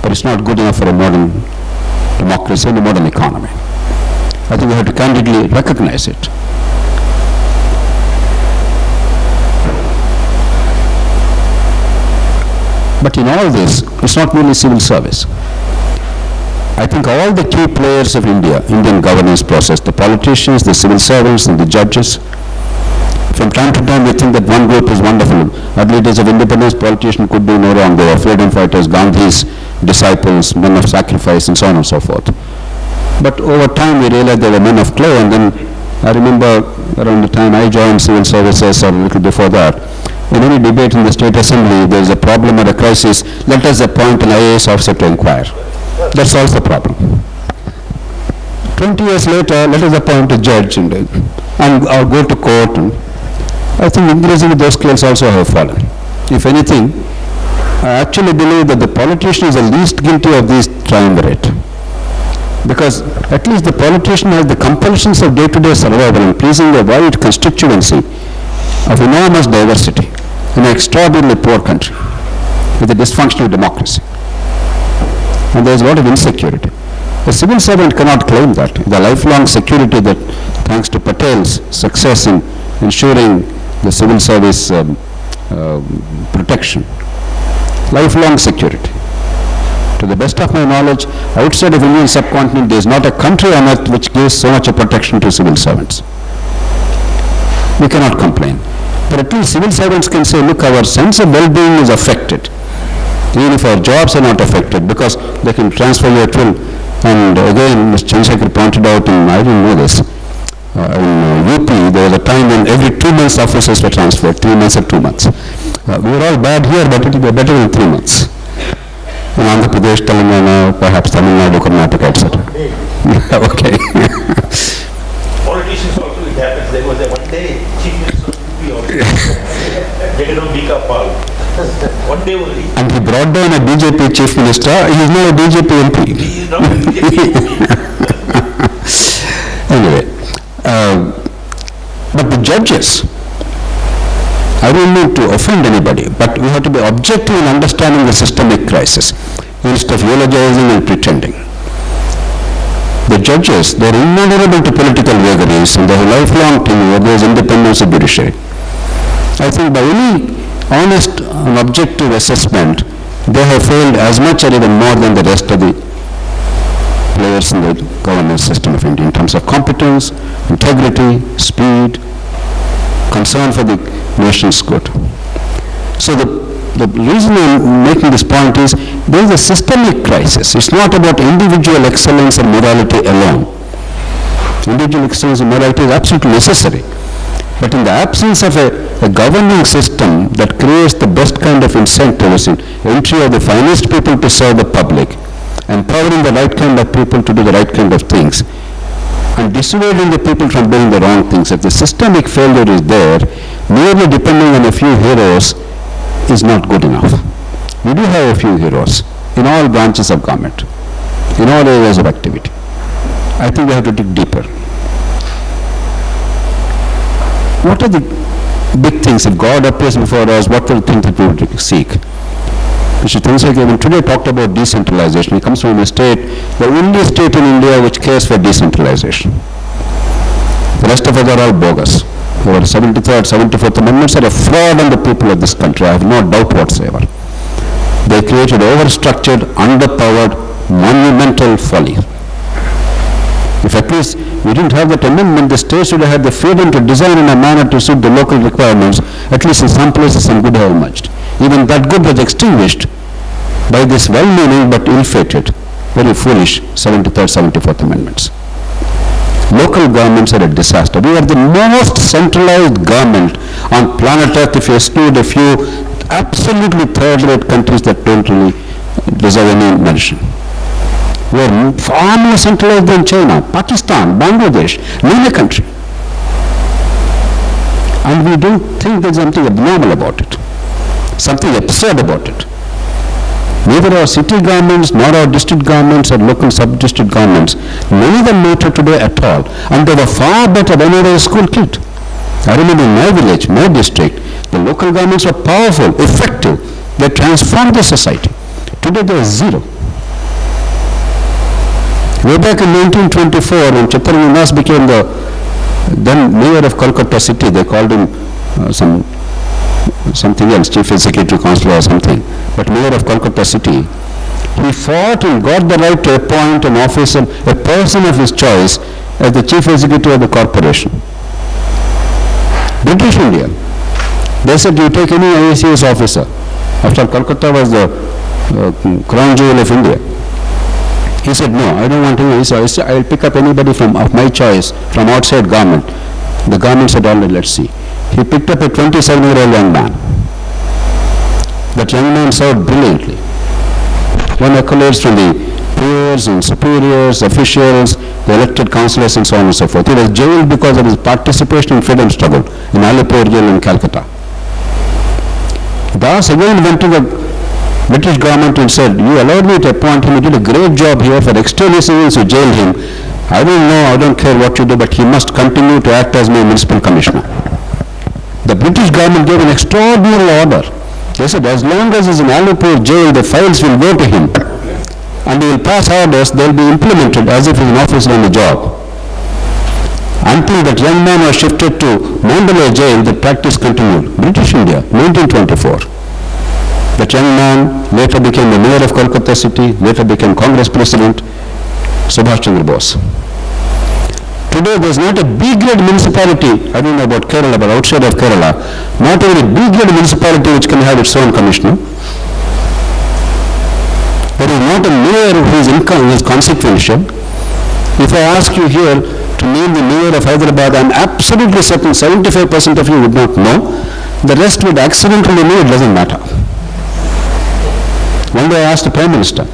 but it's not good enough for a modern democracy and a modern economy. I think we have to candidly recognize it. But in all this, it's not merely civil service. I think all the key players of Indian governance process, the politicians, the civil servants, and the judges, from time to time we think that one group is wonderful. Early days of independence, politicians could do no wrong. They were freedom fighters, Gandhi's disciples, men of sacrifice, and so on and so forth. But over time we realized they were men of clay, and then I remember around the time I joined civil services or a little before that, in any debate in the state assembly, there is a problem or a crisis, let us appoint an IAS officer to inquire. That solves the problem. 20 years later, let us appoint a judge and or go to court. And I think increasingly those skills also have fallen. If anything, I actually believe that the politician is the least guilty of this triumvirate. Because at least the politician has the compulsions of day-to-day survival and pleasing a wide constituency of enormous diversity in an extraordinarily poor country with a dysfunctional democracy. And there is a lot of insecurity. A civil servant cannot claim that. The lifelong security that, thanks to Patel's success in ensuring the civil service protection, lifelong security. To the best of my knowledge, outside of Indian subcontinent, there is not a country on earth which gives so much of protection to civil servants. We cannot complain. But at least civil servants can say, look, our sense of well-being is affected. Even if our jobs are not affected, because they can transfer you at will. And again, Mr. Chandrasekhar pointed out, I didn't know this, in UP, there was a time when every 2 months officers were transferred, 3 months or 2 months. We were all bad here, but it will be better than 3 months. In Andhra Pradesh, Telangana, perhaps Tamil Nadu, Karnataka, etc. Okay. Politicians also it happens. There was a one day chief minister of UP also. Jagadambika Pal. One day only. And he brought down a BJP chief minister. He is now a BJP MP. He is now a BJP MP. Anyway, but the judges, I don't mean to offend anybody, but we have to be objective in understanding the systemic crisis instead of eulogizing and pretending. The judges, they are invulnerable to political vagaries and they have lifelong tenure, there is independence of judiciary. I think by any honest and objective assessment, they have failed as much or even more than the rest of the players in the governance system of India in terms of competence, integrity, speed, concern for the nation's good. So the reason I'm making this point is there is a systemic crisis. It's not about individual excellence and morality alone. Individual excellence and morality is absolutely necessary. But in the absence of a governing system that creates the best kind of incentives in entry of the finest people to serve the public, empowering the right kind of people to do the right kind of things, and dissuading the people from doing the wrong things, if the systemic failure is there, merely depending on a few heroes is not good enough. We do have a few heroes in all branches of government, in all areas of activity. I think we have to dig deeper. What are the big things? If God appears before us, what will things that we would seek? Mr. Chandrasekhar even today talked about decentralization. He comes from a state, the only state in India which cares for decentralization. The rest of us are all bogus. Our 73rd, 74th amendments are a fraud on the people of this country. I have no doubt whatsoever. They created overstructured, underpowered, monumental folly. If at least we didn't have that amendment, the state should have had the freedom to design in a manner to suit the local requirements. At least in some places some good have emerged. Even that good was extinguished by this well-meaning but ill-fated, very foolish 73rd, 74th amendments. Local governments are a disaster. We are the most centralized government on planet Earth if you exclude a few absolutely third-rate countries that don't really deserve any mention. We are far more centralized than China, Pakistan, Bangladesh, name a country. And we don't think there's something abnormal about it, something absurd about it. Neither our city governments, nor our district governments or local sub-district governments, none of them matter today at all. And they were far better when I was a school kid. I remember in my village, my district, the local governments were powerful, effective. They transformed the society. Today there is zero. Way back in 1924, when Chittaranjan Das became the then mayor of Kolkata city, they called him something else, chief executive councillor or something, but mayor of Kolkata city, He fought and got the right to appoint an officer, a person of his choice, as the chief executive of the corporation. British India. They said, you take any IAS officer. After all, Calcutta was the crown jewel of India. He said, no, I don't want any IAS. I will pick up anybody of my choice from outside government. The government said, all right, let's see. He picked up a 27-year-old young man. That young man served brilliantly. Won accolades from the peers and superiors, officials, the elected councillors and so on and so forth. He was jailed because of his participation in freedom struggle in Alipur jail in Calcutta. Das again went to the British government and said, you allowed me to appoint him, he did a great job here for external civils who jailed him. I don't know, I don't care what you do, but he must continue to act as my municipal commissioner. The British government gave an extraordinary order. They said, as long as he's in Alipur jail, the files will go to him. And he will pass orders, they will be implemented as if he's an officer on the job. Until that young man was shifted to Mandalay jail, the practice continued. British India, 1924. That young man later became the mayor of Kolkata city, later became Congress president, Subhash Chandra Bose. Today there is not a B-grade municipality, I don't know about Kerala, but outside of Kerala, not even a B-grade municipality which can have its own commissioner. There is not a mayor whose income is consequential. If I ask you here to name the mayor of Hyderabad, I am absolutely certain 75% of you would not know. The rest would accidentally know, it doesn't matter. One day I asked the Prime Minister,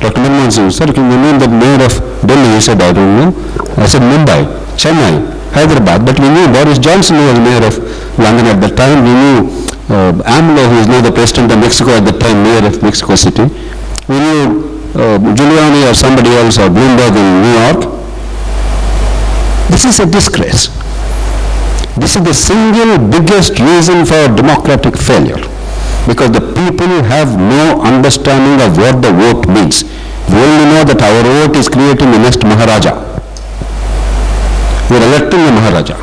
Dr. Manmohan Singh, sir, can you name the mayor of Delhi? He said, I don't know. I said, Mumbai, Chennai, Hyderabad. But we knew Boris Johnson was mayor of London at that time. We knew AMLO, who is now the president of Mexico at that time, mayor of Mexico City. We knew Giuliani or somebody else or Bloomberg in New York. This is a disgrace. This is the single biggest reason for democratic failure. Because the people have no understanding of what the vote means. We only know that our vote is creating the next Maharaja. We are electing the Maharaja.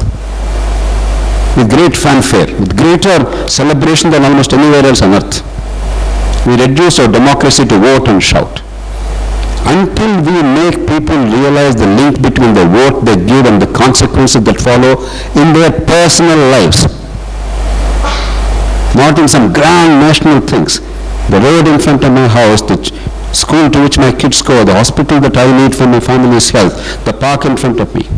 With great fanfare, with greater celebration than almost anywhere else on earth. We reduce our democracy to vote and shout. Until we make people realize the link between the vote they give and the consequences that follow in their personal lives, not in some grand national things. The road in front of my house, the school to which my kids go, the hospital that I need for my family's health, the park in front of me.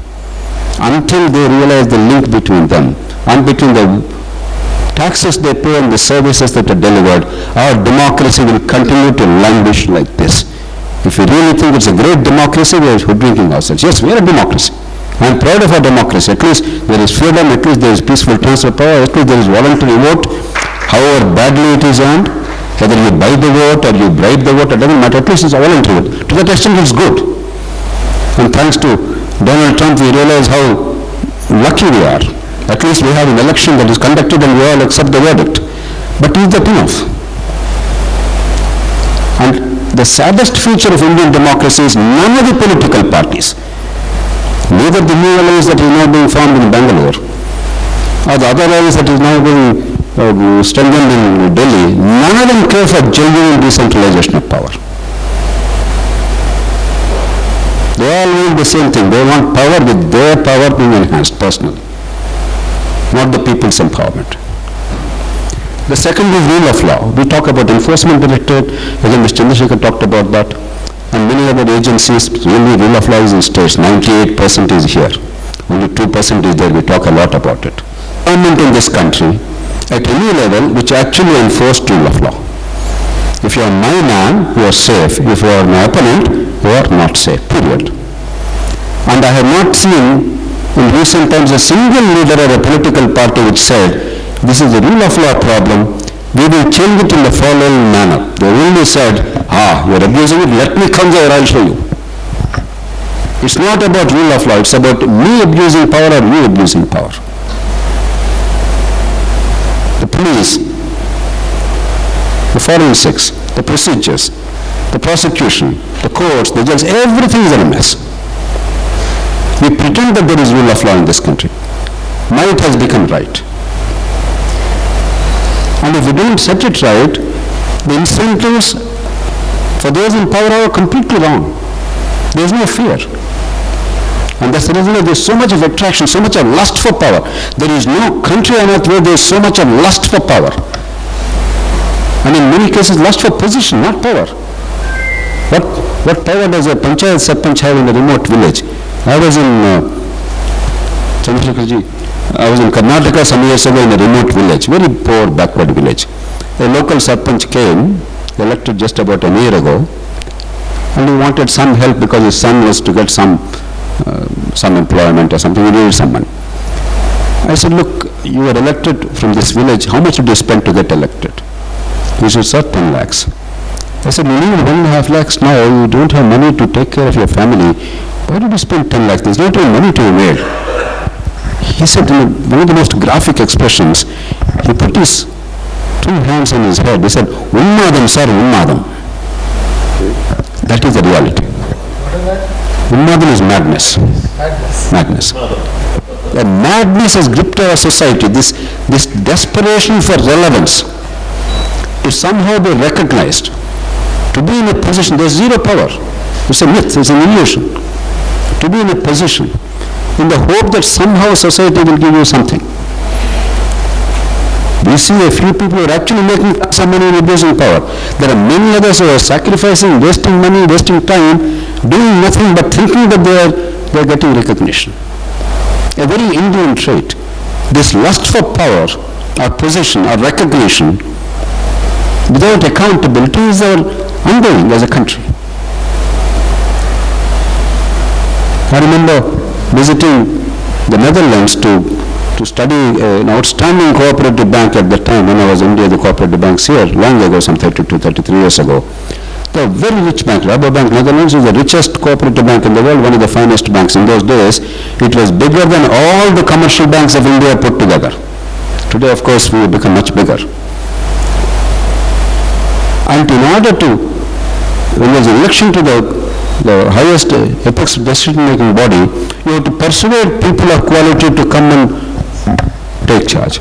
Until they realize the link between them and between the taxes they pay and the services that are delivered, our democracy will continue to languish like this. If we really think it's a great democracy, we are hoodwinking ourselves. Yes, we are a democracy. I am proud of our democracy. At least there is freedom, at least there is peaceful transfer of power, at least there is voluntary vote. However badly it is earned, whether you buy the vote or you bribe the vote, it doesn't matter. At least it's a voluntary vote. To that extent it's good. And thanks to Donald Trump, we realize how lucky we are. At least we have an election that is conducted and we all accept the verdict. But is that enough? And the saddest feature of Indian democracy is none of the political parties, neither the new alliance that is now being formed in Bangalore, or the other alliance that is now being strengthened in Delhi, none of them care for genuine decentralization of power. They all want the same thing. They want power with their power being enhanced personally, not the people's empowerment. The second is rule of law. We talk about enforcement directorate, again Mr. Chandrasekhar talked about that, and many other agencies, really rule of law is in states. 98% is here. Only 2% is there. We talk a lot about it. Government in this country, at any level, which actually enforced rule of law. If you are my man, you are safe. If you are my opponent, you are not safe, period. And I have not seen in recent times a single leader of a political party which said, this is a rule of law problem, we will change it in the following manner. They only said, you are abusing it, let me come there, I'll show you. It's not about rule of law, it's about me abusing power or you abusing power. The police, the forensics, the procedures, the prosecution, the courts, the judges, everything is in a mess. We pretend that there is rule of law in this country. Might has become right. And if we don't set it right, the incentives For those in power are completely wrong. There is no fear. And that's the reason why there is so much of attraction, so much of lust for power. There is no country on earth where there is so much of lust for power. And in many cases, lust for position, not power. What power does a panchayat sarpanch have in a remote village? I was in Karnataka some years ago in a remote village, very poor backward village. A local sarpanch came, elected just about a year ago, and he wanted some help because his son was to get some employment or something, he needed some money. I said, look, you were elected from this village, how much did you spend to get elected? He said, sir, 10 lakhs. I said, you need 1.5 lakhs now, you don't have money to take care of your family. Why did you spend 10 lakhs? There's not even money to be made. He said in one of the most graphic expressions, he put his 2 hands on his head. He said, Unmadam, sir, Unmadam. That is the reality. Unmadam is madness. Madness. The madness has gripped our society, this desperation for relevance, to somehow be recognized, to be in a position, there's zero power. It's a myth, it's an illusion. To be in a position, in the hope that somehow society will give you something. We see a few people who are actually making some money and abusing power. There are many others who are sacrificing, wasting money, wasting time, doing nothing but thinking that they are getting recognition. A very Indian trait. This lust for power, or position, or recognition, without accountability is our undoing as a country. I remember visiting the Netherlands to study an outstanding cooperative bank at that time when I was in India. The cooperative banks here, long ago, some 32, 33 years ago. The very rich bank, Rabobank Netherlands is the richest cooperative bank in the world, one of the finest banks. In those days, it was bigger than all the commercial banks of India put together. Today, of course, we have become much bigger. And in order to, when there was an election to the highest apex decision-making body, you have to persuade people of quality to come and take charge.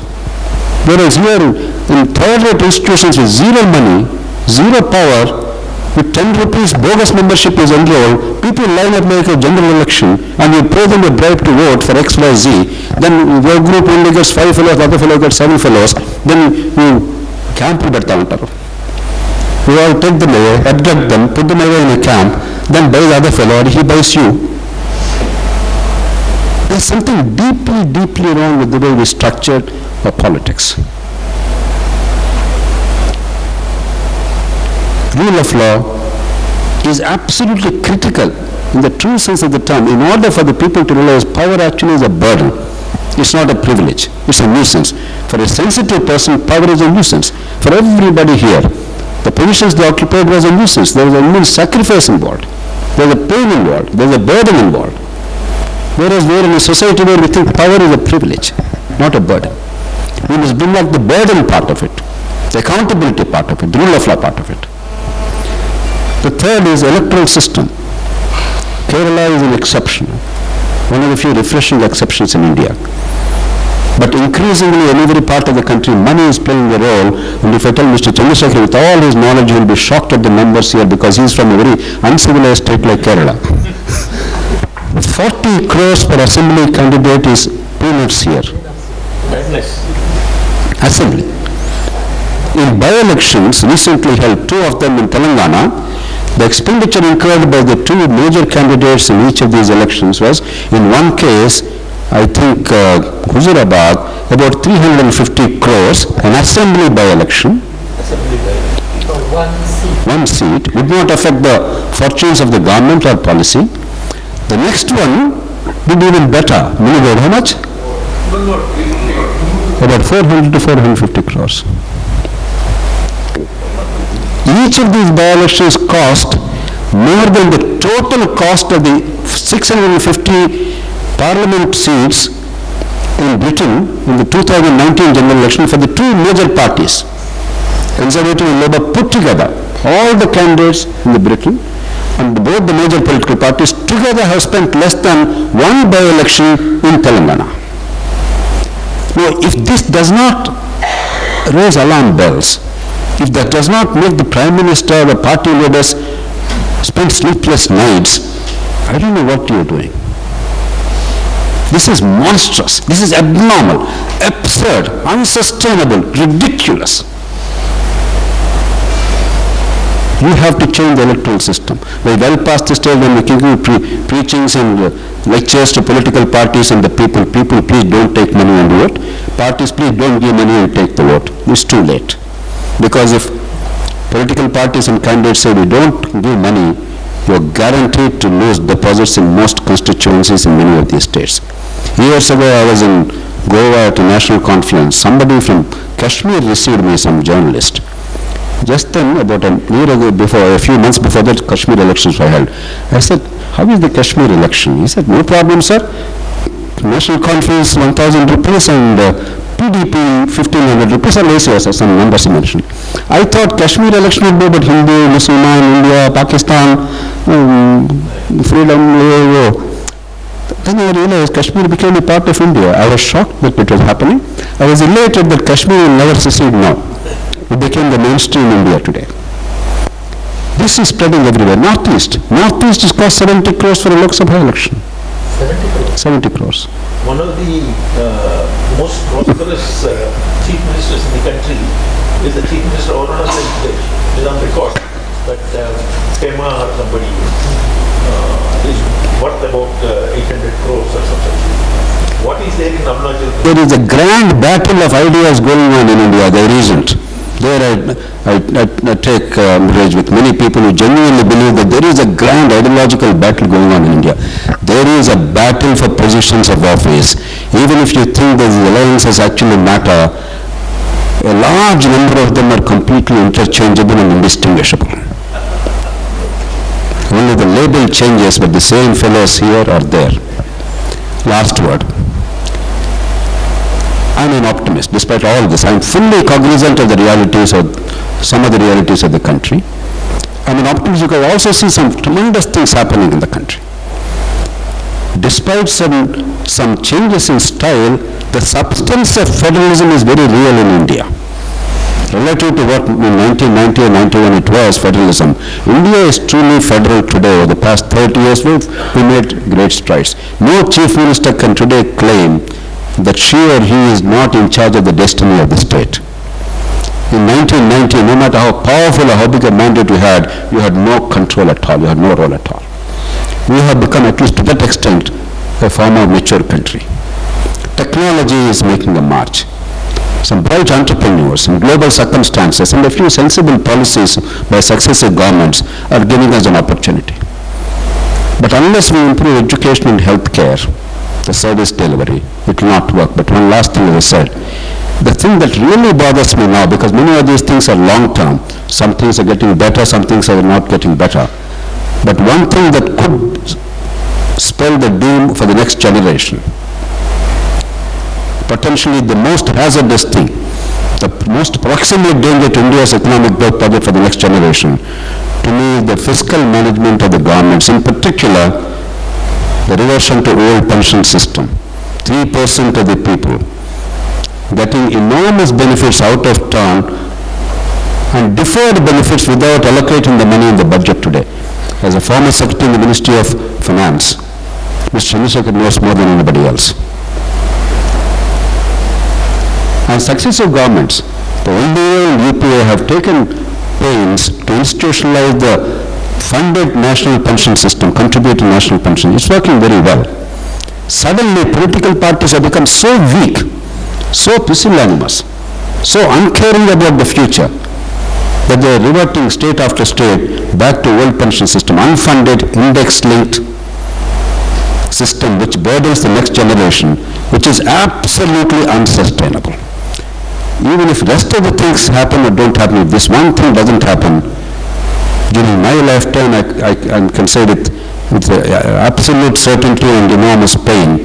Whereas here, in third-rate institutions with zero money, zero power, with 10 rupees bogus membership is enrolled, people line up like a general election, and you pay them a bribe to vote for X, Y, Z, then your group only gets 5 fellows, the other fellow gets 7 fellows, then you camp berta untaru. You all take them away, abduct them, put them away in a camp, then buy the other fellow, or he buys you. There's something deeply, deeply wrong with the way we structured our politics. Rule of law is absolutely critical in the true sense of the term. In order for the people to realize power actually is a burden. It's not a privilege. It's a nuisance. For a sensitive person, power is a nuisance. For everybody here, the positions they occupied was a nuisance. There was an immense sacrifice involved. There was a pain involved. There was a burden involved. Whereas we are in a society where we think power is a privilege, not a burden. We must bring back the burden part of it, the accountability part of it, the rule of law part of it. The third is electoral system. Kerala is an exception, one of the few refreshing exceptions in India. But increasingly in every part of the country, money is playing a role. And if I tell Mr. Chandrasekhar with all his knowledge, he will be shocked at the numbers here because he is from a very uncivilized state like Kerala. 40 crores per assembly candidate is peanuts here. Assembly. In by-elections recently held, 2 of them in Telangana, the expenditure incurred by the 2 major candidates in each of these elections was, in one case, I think Huzurabad, about 350 crores, an assembly by-election. One seat would not affect the fortunes of the government or policy. The next one did even better. How much? About 400 to 450 crores. Each of these by-elections cost more than the total cost of the 650 parliament seats in Britain in the 2019 general election for the 2 major parties, Conservative and Labour put together. All the candidates in the Britain and both the major political parties together have spent less than one by-election in Telangana. Now, if this does not raise alarm bells, if that does not make the Prime Minister, the party leaders spent sleepless nights. I don't know what you're doing. This is monstrous. This is abnormal, absurd, unsustainable, ridiculous. You have to change the electoral system. We're well past the stage when we can do preachings and lectures to political parties and the people. People, please don't take money and vote. Parties, please don't give money and take the vote. It's too late. Because if political parties and candidates say we don't give money, you're guaranteed to lose deposits in most constituencies in many of these states. Years ago, I was in Goa at a national conference. Somebody from Kashmir received me, some journalist. Just then, about a year ago, a few months before that, Kashmir elections were held. I said, how is the Kashmir election? He said, no problem, sir. National conference, 1,000 rupees, and PDP, 1,500 rupees, or some numbers he mentioned. I thought Kashmir election would be about Hindu, Muslim, India, Pakistan, freedom. Then I realized Kashmir became a part of India. I was shocked that it was happening. I was elated that Kashmir will never secede now. It became the mainstream India today. This is spreading everywhere. Northeast is cost 70 crores for a Lok Sabha election. 70 crores. One of the most prosperous chief ministers in the country is the chief minister of Arunachal Pradesh. It is on record that Pema or somebody is worth about 800 crores or something. What is there in Arunachal Pradesh? There is a grand battle of ideas going on in India. There isn't. There I take umbrage with many people who genuinely believe that there is a grand ideological battle going on in India. There is a battle for positions of office. Even if you think that the alliances actually matter, a large number of them are completely interchangeable and indistinguishable. Only the label changes, but the same fellows here are there. Last word. I'm an optimist. Despite all this, I'm fully cognizant of the realities of some of the realities of the country. I'm an optimist because I also see some tremendous things happening in the country. Despite some changes in style, the substance of federalism is very real in India. Relative to what in 1990 or 91 it was, federalism, India is truly federal today. Over the past 30 years, we made great strides. No chief minister can today claim that she or he is not in charge of the destiny of the state. In 1990, no matter how powerful or how big a mandate you had no control at all, you had no role at all. We have become, at least to that extent, a far more mature country. Technology is making a march. Some bright entrepreneurs, some global circumstances, and a few sensible policies by successive governments are giving us an opportunity. But unless we improve education and health care, the service delivery, it will not work. But one last thing, as I said, the thing that really bothers me now, because many of these things are long-term, some things are getting better, some things are not getting better. But one thing that could spell the doom for the next generation, potentially the most hazardous thing, the most proximate danger to India's economic growth project for the next generation, to me is the fiscal management of the governments, in particular, the reversion to old pension system. 3% of the people getting enormous benefits out of town and deferred benefits without allocating the money in the budget today. As a former secretary in the Ministry of Finance, Mr. Chandrasekhar knows more than anybody else. And successive governments, the NDA and UPA have taken pains to institutionalize the funded national pension system, contribute to national pension. It's working very well. Suddenly, political parties have become so weak, so pusillanimous, so uncaring about the future, that they are reverting state after state back to old pension system, unfunded, index-linked system which burdens the next generation, which is absolutely unsustainable. Even if rest of the things happen or don't happen, if this one thing doesn't happen, during my lifetime, I can say with absolute certainty and enormous pain,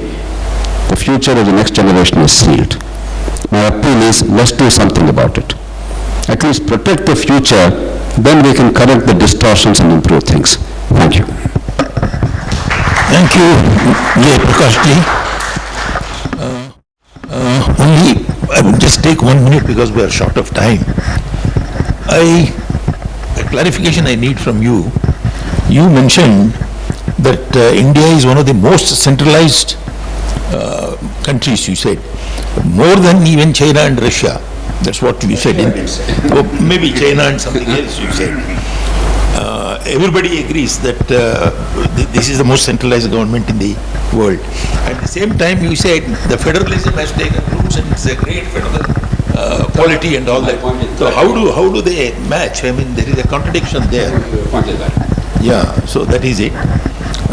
the future of the next generation is sealed. My appeal is, let's do something about it. At least protect the future, then we can correct the distortions and improve things. Thank you. Thank you, Jay Prakash ji. Only, I will just take 1 minute because we are short of time. A clarification I need from you. you mentioned that India is one of the most centralized countries, you said, more than even China and Russia. That's what you said. Oh, maybe China and something else you said. Everybody agrees that this is the most centralized government in the world. At the same time, you said the federalism has taken roots and it's a great federal quality and all that. So how do they match? I mean, there is a contradiction there. Yeah, so that is it.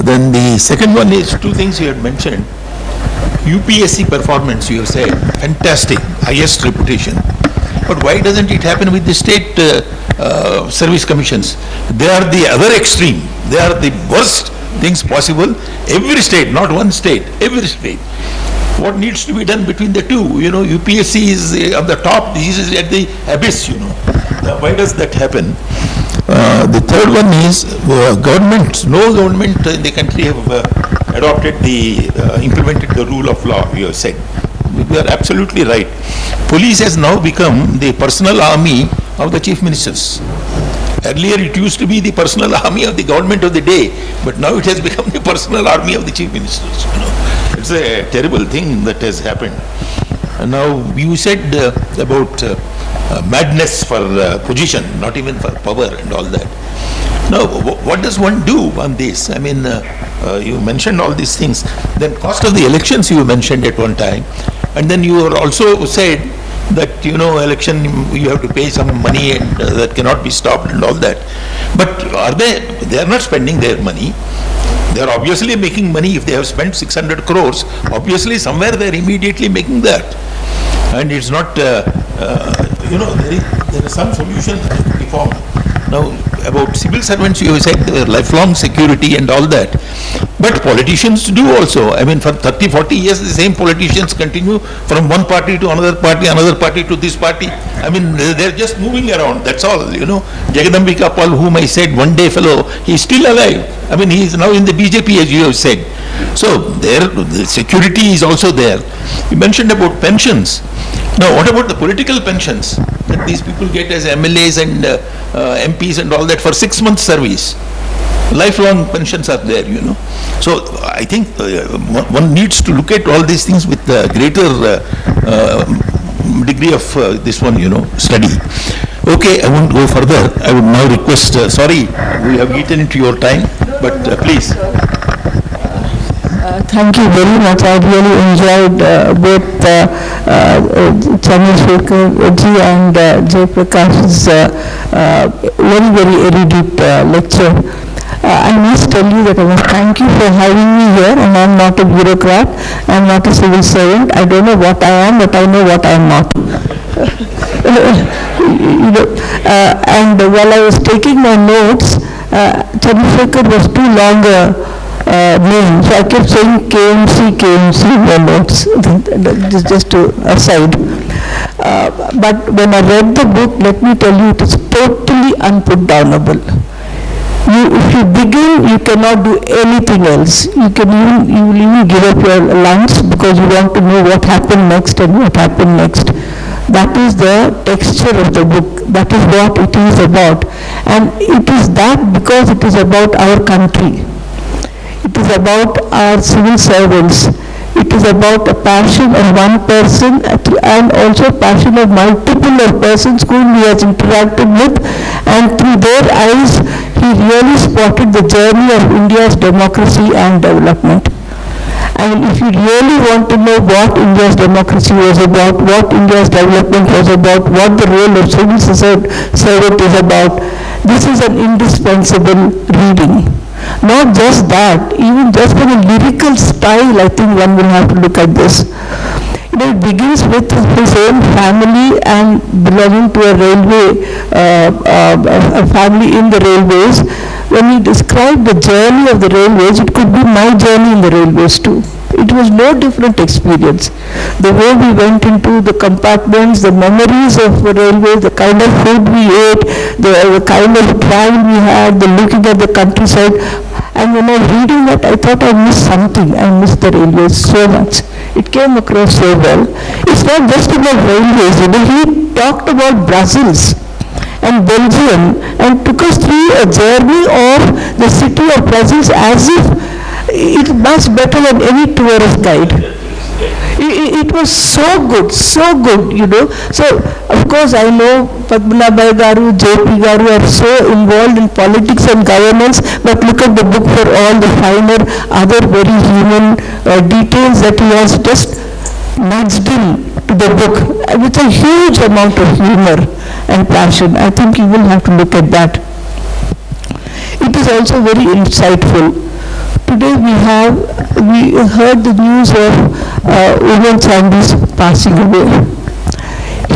Then the second one is two things you had mentioned. UPSC performance, you have said, fantastic, highest reputation. But why doesn't it happen with the state service commissions? They are the other extreme. They are the worst things possible. Every state, not one state, every state. What needs to be done between the two? You know, UPSC is at the top, this is at the abyss, you know. Why does that happen? The third one is government, no government in the country have implemented the rule of law, you have said. You are absolutely right. Police has now become the personal army of the chief ministers. Earlier it used to be the personal army of the government of the day, but now it has become the personal army of the chief ministers. You know, it's a terrible thing that has happened. And now you said about madness for position, not even for power and all that. Now, what does one do on this? I mean, you mentioned all these things. Then cost of the elections you mentioned at one time. And then you also said that, you know, election, you have to pay some money and that cannot be stopped and all that. But they are not spending their money. They are obviously making money. If they have spent 600 crores, obviously somewhere they are immediately making that. And it's not, you know, there is some solution that has to be found. Now, about civil servants, you said lifelong security and all that. But politicians do also. I mean, for 30, 40 years, the same politicians continue from one party to another party to this party. I mean, they're just moving around, that's all, you know. Jagadambika Pal, whom I said one day fellow, he's still alive. I mean, he is now in the BJP, as you have said. So, the security is also there. You mentioned about pensions. Now, what about the political pensions that these people get as MLAs and MPs and all that for 6 months service? Lifelong pensions are there, you know. So, I think one needs to look at all these things with greater degree of this one, you know, study. Okay, I won't go further. I would now request, sorry, we have eaten into your time, but please. Thank you very much. I really enjoyed both Chandrasekhar ji and Jay Prakash's very, very erudite lecture. I must tell you that I must thank you for having me here, and I am not a bureaucrat, I am not a civil servant. I don't know what I am, but I know what I am not. And while I was taking my notes, Chandrasekhar was too long name, so I kept saying KMC in my notes. Just to aside. But when I read the book, let me tell you, it is totally unputdownable. If you begin, you cannot do anything else. You will even give up your lunch because you want to know what happened next and what happened next. That is the texture of the book. That is what it is about. And it is that because it is about our country. It is about our civil servants. It is about a passion of one person and also passion of multiple of persons whom he has interacted with, and through their eyes he really spotted the journey of India's democracy and development. And if you really want to know what India's democracy was about, what India's development was about, what the role of civil servant is about, this is an indispensable reading. Not just that, even just from a lyrical style, I think one will have to look at this. It begins with his own family and belonging to a railway, a family in the railways. When he described the journey of the railways, it could be my journey in the railways too. It was no different experience. The way we went into the compartments, the memories of the railways, the kind of food we ate, the kind of travel we had, the looking at the countryside. And when I was reading that, I thought I missed something. I missed the railways so much. It came across so well. It's not just about railways. He talked about Brussels and Belgium and took us through a a journey of the city of presence as if it was better than any tourist guide. It was so good, you know. So, of course, I know Padmanabhai Garu, J.P. Garu are so involved in politics and governance, but look at the book for all the finer, other very human details that he has just nudged in to the book with a huge amount of humor and passion. I think you will have to look at that. It is also very insightful. Today we heard the news of Oommen Chandy's passing away.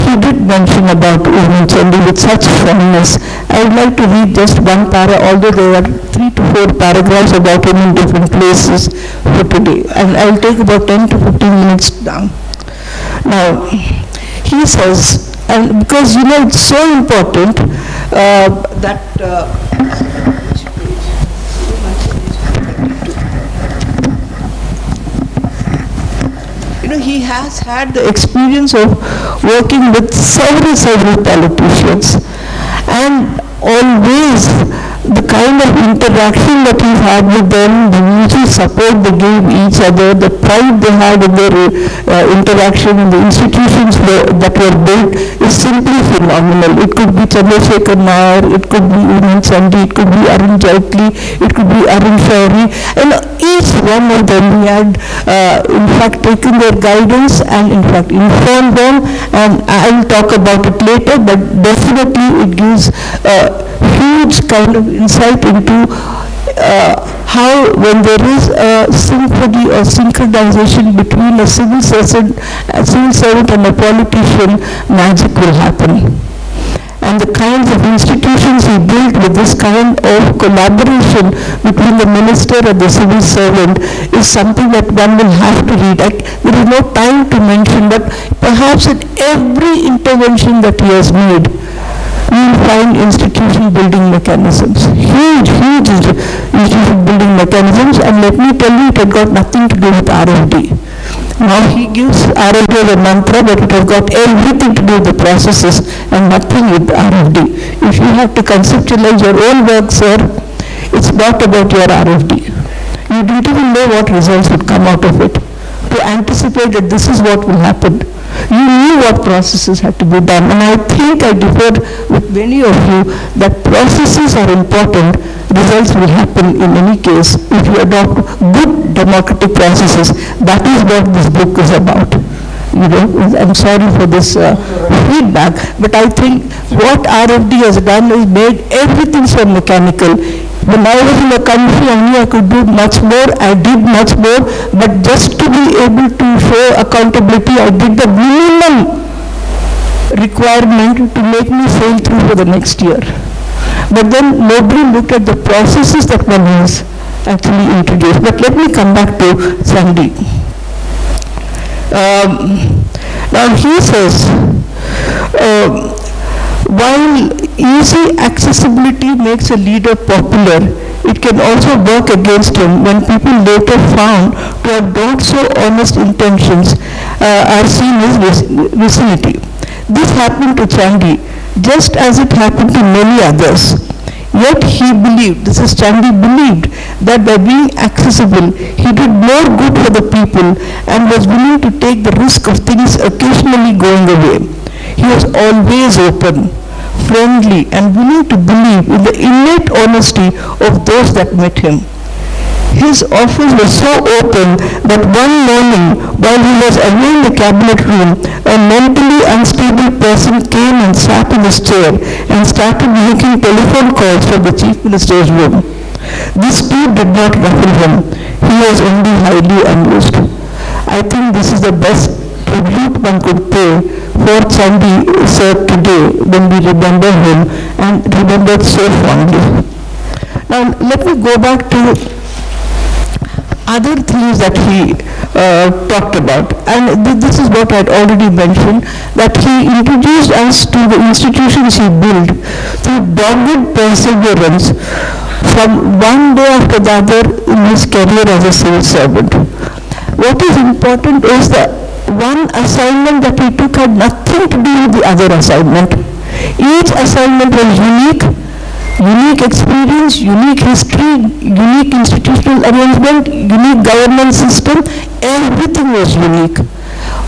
He did mention about Oommen Chandy with such fondness. I would like to read just one although there are 3 to 4 paragraphs about him in different places for today. And I will take about 10 to 15 minutes down. Now, he says, and because you know it's so important that he has had the experience of working with several politicians, and always the kind of interaction that he had with them, the mutual support they gave each other, the pride they had in their interaction in the institutions that were built is simply phenomenal. It could be Chandrasekhar Nair, it could be Oommen Chandy, it could be Arun Jaitley, it could be Arun Shourie, and each one of them he had in fact taken their guidance and in fact informed them, and I will talk about it later, but definitely it gives a huge kind of insight into how when there is a symphony or synchronization between a civil servant and a politician, magic will happen. And the kinds of institutions he built with this kind of collaboration between the minister and the civil servant is something that one will have to read. There is no time to mention, but perhaps in every intervention that he has made, we will find institution building mechanisms, huge institution building mechanisms, and let me tell you, it had got nothing to do with RFD. Now he gives RFD as a mantra, but it has got everything to do with the processes and nothing with RFD. If you have to conceptualize your own work, sir, it's not about your RFD. You didn't even know what results would come out of it. To anticipate that this is what will happen, you knew what processes had to be done, and I think I differ with many of you that processes are important, results will happen in any case if you adopt good democratic processes. That is what this book is about. You know, I'm sorry for this feedback, but I think what RFD has done is made everything so mechanical. When I was in the country, I knew I could do much more, I did much more, but just to be able to show accountability, I did the minimum requirement to make me sail through for the next year. But then nobody looked at the processes that one has actually introduced. But let me come back to Chandy. Now he says, while easy accessibility makes a leader popular, it can also work against him when people later found to have not so honest intentions are seen as vicinity. This happened to Chandy, just as it happened to many others. Yet he believed, this is Chandy believed, that by being accessible, he did more good for the people and was willing to take the risk of things occasionally going away. He was always open, friendly, and willing to believe in the innate honesty of those that met him. His office was so open that one morning, while he was away in the cabinet room, a mentally unstable person came and sat in his chair and started making telephone calls from the Chief Minister's room. This too did not ruffle him. He was only highly amused. I think this is the best tribute one could pay for Chandy sir today when we remember him and remembered so fondly. Now let me go back to other things that he talked about, and this is what I had already mentioned, that he introduced us to the institutions he built through dogged perseverance from one day after the other in his career as a civil servant. What is important is that one assignment that he took had nothing to do with the other assignment. Each assignment was unique, unique experience, unique history, unique institutional arrangement, unique governance system, everything was unique.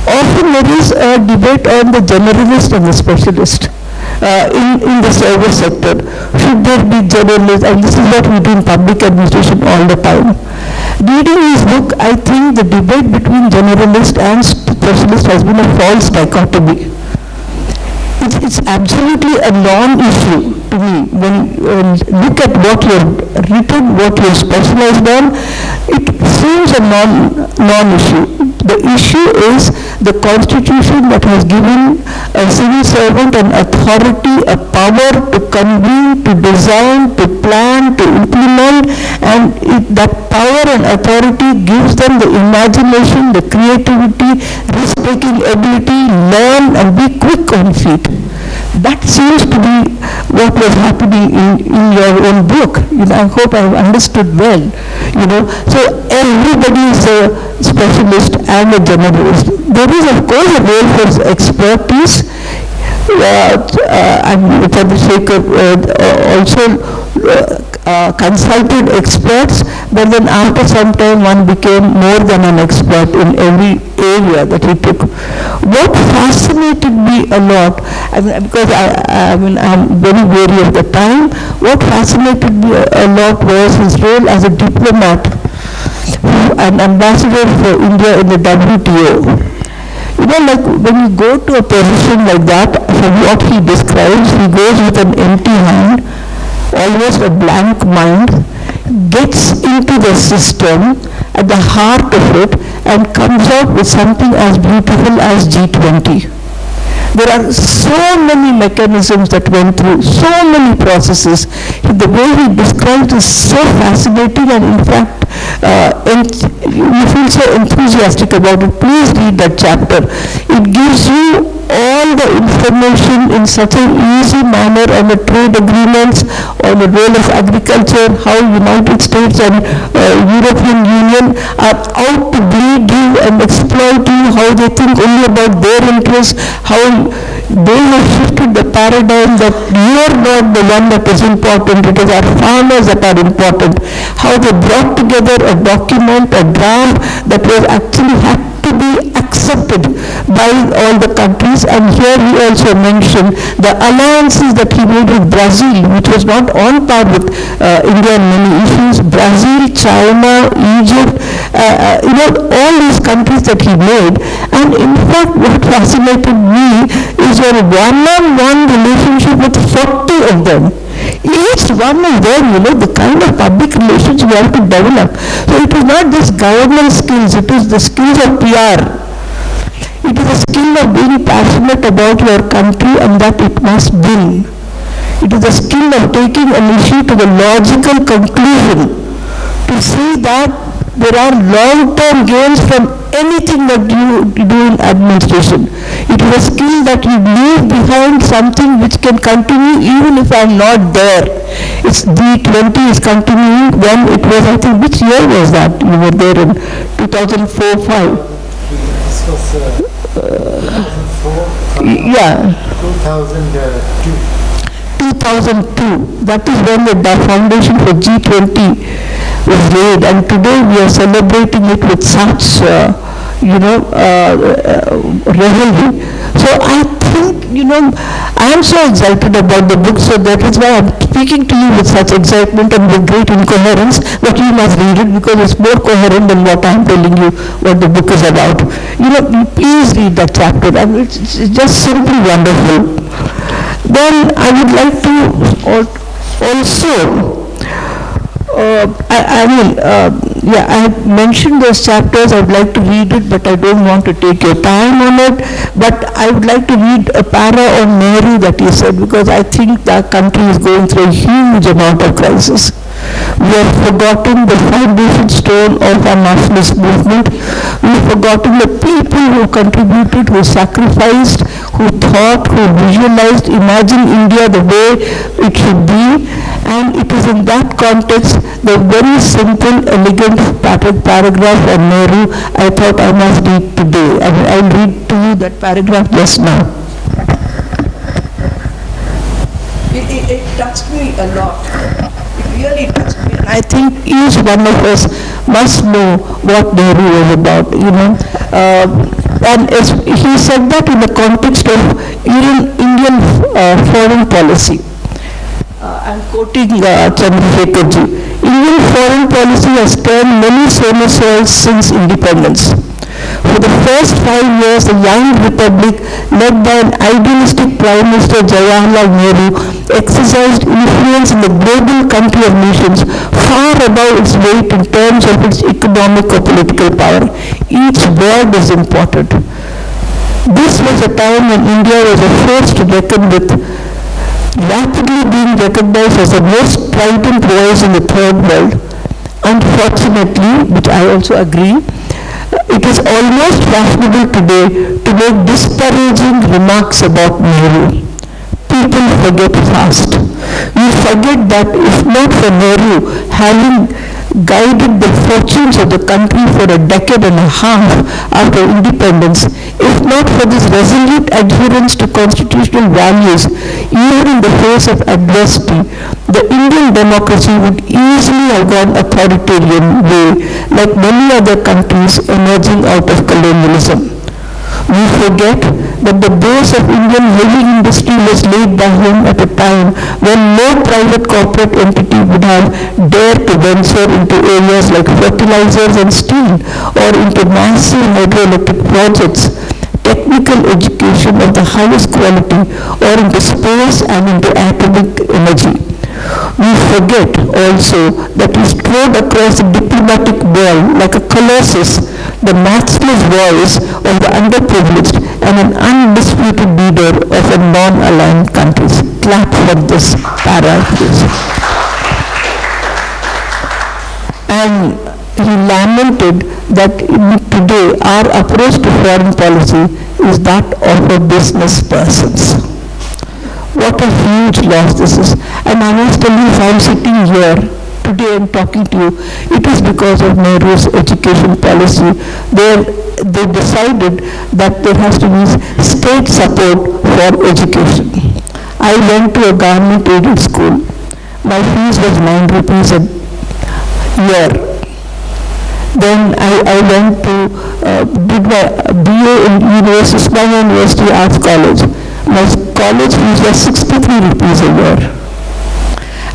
Often there is a debate on the generalist and the specialist. In the service sector, should there be generalists, and this is what we do in public administration all the time. Reading his book, I think the debate between generalist and specialist has been a false dichotomy. It's absolutely a non-issue to me. When you look at what you've written, what you've specialized on, it seems a non-issue. The issue is the constitution that has given a civil servant an authority, a power to convene, to design, to plan, to implement, and that power and authority gives them the imagination, the creativity, risk-taking ability, learn and be quick on feet. That seems to be what was happening in your own book. I hope I have understood well. So everybody is a specialist and a generalist. There is of course a role for expertise. And Chandrasekhar also consulted experts, but then after some time one became more than an expert in every area that he took. What fascinated me a lot, because I'm very wary of the time, what fascinated me a lot was his role as a diplomat, an ambassador for India in the WTO. Like when you go to a position like that, from what he describes, he goes with an empty hand, almost a blank mind, gets into the system at the heart of it, and comes out with something as beautiful as G20. There are so many mechanisms that went through, so many processes. The way he describes is so fascinating, and in fact, you feel so enthusiastic about it. Please read that chapter. It gives you all the information in such an easy manner on the trade agreements, on the role of agriculture, how United States and European Union are out to bleed you and exploit you, how they think only about their interests, how they have shifted the paradigm that you are not the one that is important, it is our farmers that are important, how they brought together a document, a draft that was actually had to be accepted by all the countries. And here he also mentioned the alliances that he made with Brazil, which was not on par with India on many issues. Brazil, China, Egypt, all these countries that he made. And in fact, what fascinated me is your one-on-one relationship with 40 of them. Each one of them, the kind of public relations you have to develop. So it is not just government skills, it is the skills of PR. It is a skill of being passionate about your country and that it must win. It is a skill of taking an issue to the logical conclusion, to see that there are long-term gains from anything that you do in administration. It is a skill that you leave behind something which can continue even if I am not there. It's G20 is continuing when it was, I think, which year was that? You were there in 2004-5. This was 2004. Yeah. 2002. That is when the foundation for G20 was laid, and today we are celebrating it with such, revelry. So I think, I am so excited about the book, so that is why I am speaking to you with such excitement and with great incoherence, but you must read it because it's more coherent than what I am telling you what the book is about. Please read that chapter, and it's just simply wonderful. Then I would like to also, I have mentioned those chapters. I would like to read it, but I don't want to take your time on it. But I would like to read a para on Nehru that he said, because I think the country is going through a huge amount of crisis. We have forgotten the foundation stone of our nationalist movement. We have forgotten the people who contributed, who sacrificed, who thought, who visualized, imagined India the way it should be. And it is in that context, the very simple, elegant paragraph on Nehru, I thought I must read today. I'll read to you that paragraph just now. it touched me a lot. It really touched me. And I think each one of us must know what Nehru was about, you know. And he said that in the context of Indian foreign policy. I'm quoting Chandrasekharji. Indian foreign policy has turned many somersaults since independence. For the first 5 years, the young republic, led by an idealistic Prime Minister Jawaharlal Nehru, exercised influence in the global country of nations far above its weight in terms of its economic or political power. Each word is important. This was a time when India was a force to reckon with, rapidly being recognized as the most strident voice in the third world. Unfortunately, which I also agree, it is almost fashionable today to make disparaging remarks about Nehru. People forget fast. We forget that if not for Nehru having guided the fortunes of the country for a decade and a half after independence, if not for this resolute adherence to constitutional values, even in the face of adversity, the Indian democracy would easily have gone authoritarian way, like many other countries emerging out of colonialism. We forget that the base of Indian heavy industry was laid by him at a time when no private corporate entity would have dared to venture into areas like fertilizers and steel, or into massive hydroelectric projects, technical education of the highest quality, or into space and into atomic energy. We forget also that he strode across the diplomatic wall like a colossus, the matchless voice of the underprivileged and an undisputed leader of a non-aligned countries. Clap for this para, please. And he lamented that today our approach to foreign policy is that of a business persons. What a huge loss this is. And I must tell you, if I'm sitting here today and talking to you, it is because of Nehru's education policy. They decided that there has to be state support for education. I went to a government-aided school. My fees was 9 rupees a year. Then I went to did my BA in Usmania University Arts College. My college fees was 63 rupees a year.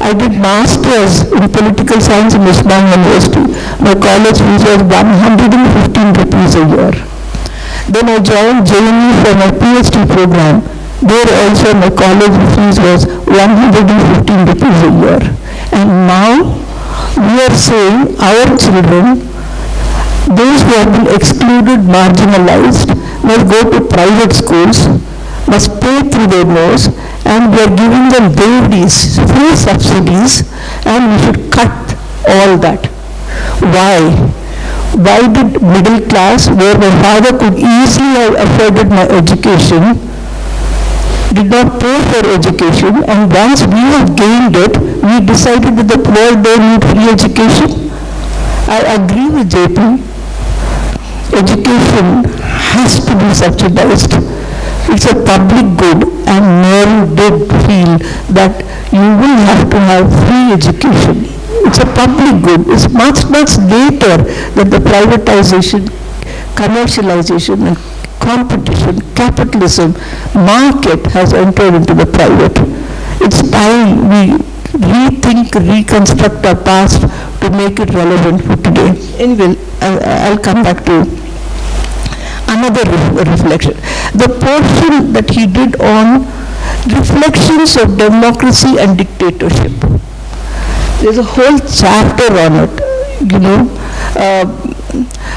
I did masters in political science in Usmania University. My college fees was 115 rupees a year. Then I joined JNU for my PhD program. There also my college fees was 115 rupees a year. And now we are saying our children, those who have been excluded, marginalized, must go to private schools, must pay through their nose, and we are giving them babies, free subsidies, and we should cut all that. Why? Why did middle class, where my father could easily have afforded my education, did not pay for education, and once we have gained it, we decided that the poor don't need free education? I agree with JP. Education has to be subsidized. It's a public good, and Nehru did feel that you will have to have free education. It's a public good. It's much, much later that the privatization, commercialization, and competition, capitalism, market has entered into the private. It's time we rethink, reconstruct our past to make it relevant for today. Anyway, I'll come back to another reflection. The portion that he did on reflections of democracy and dictatorship. There's a whole chapter on it, you know,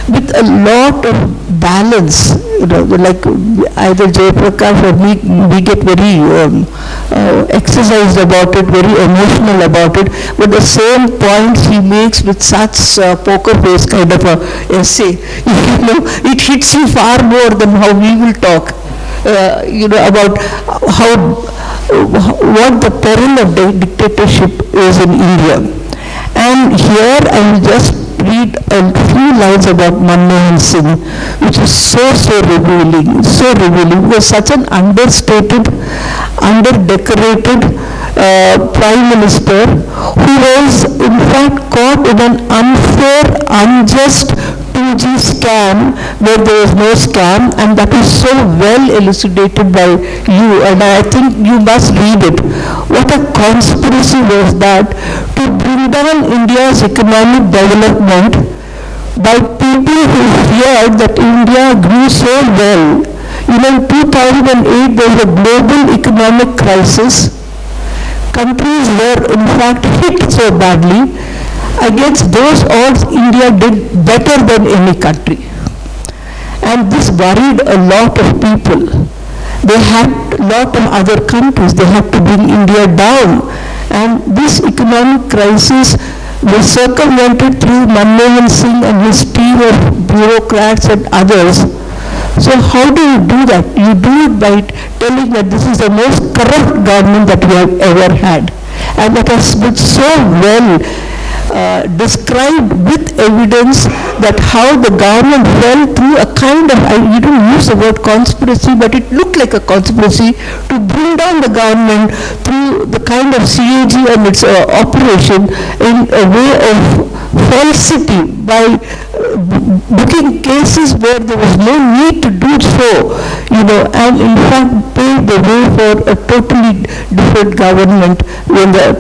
with a lot of balance, you know, like either Jayaprakash or we get very exercised about it, very emotional about it, but the same points he makes with such poker face kind of a essay, you know, it hits you far more than how we will talk, you know, about what the peril of dictatorship is in India. And here I will just read a few lines about Manmohan Singh, which is so revealing, so revealing. He was such an understated, under-decorated Prime Minister who was in fact caught in an unfair, unjust 2G scam where there was no scam, and that is so well elucidated by you, and I think you must read it. What a conspiracy was that to bring down India's economic development by people who feared that India grew so well. You know, in 2008 there was a global economic crisis. Countries were in fact hit so badly. Against those odds, India did better than any country. And this worried a lot of people. They had a lot of other countries, they had to bring India down. And this economic crisis was circumvented through Manmohan Singh and his team of bureaucrats and others. So how do you do that? You do it by telling that this is the most corrupt government that we have ever had. And that has been so well described with evidence that how the government fell through a kind of, you don't use the word conspiracy, but it looked like a conspiracy to bring down the government through the kind of CAG and its operation in a way of falsity by booking cases where there was no need to do so, you know, and in fact paved the way for a totally different government when the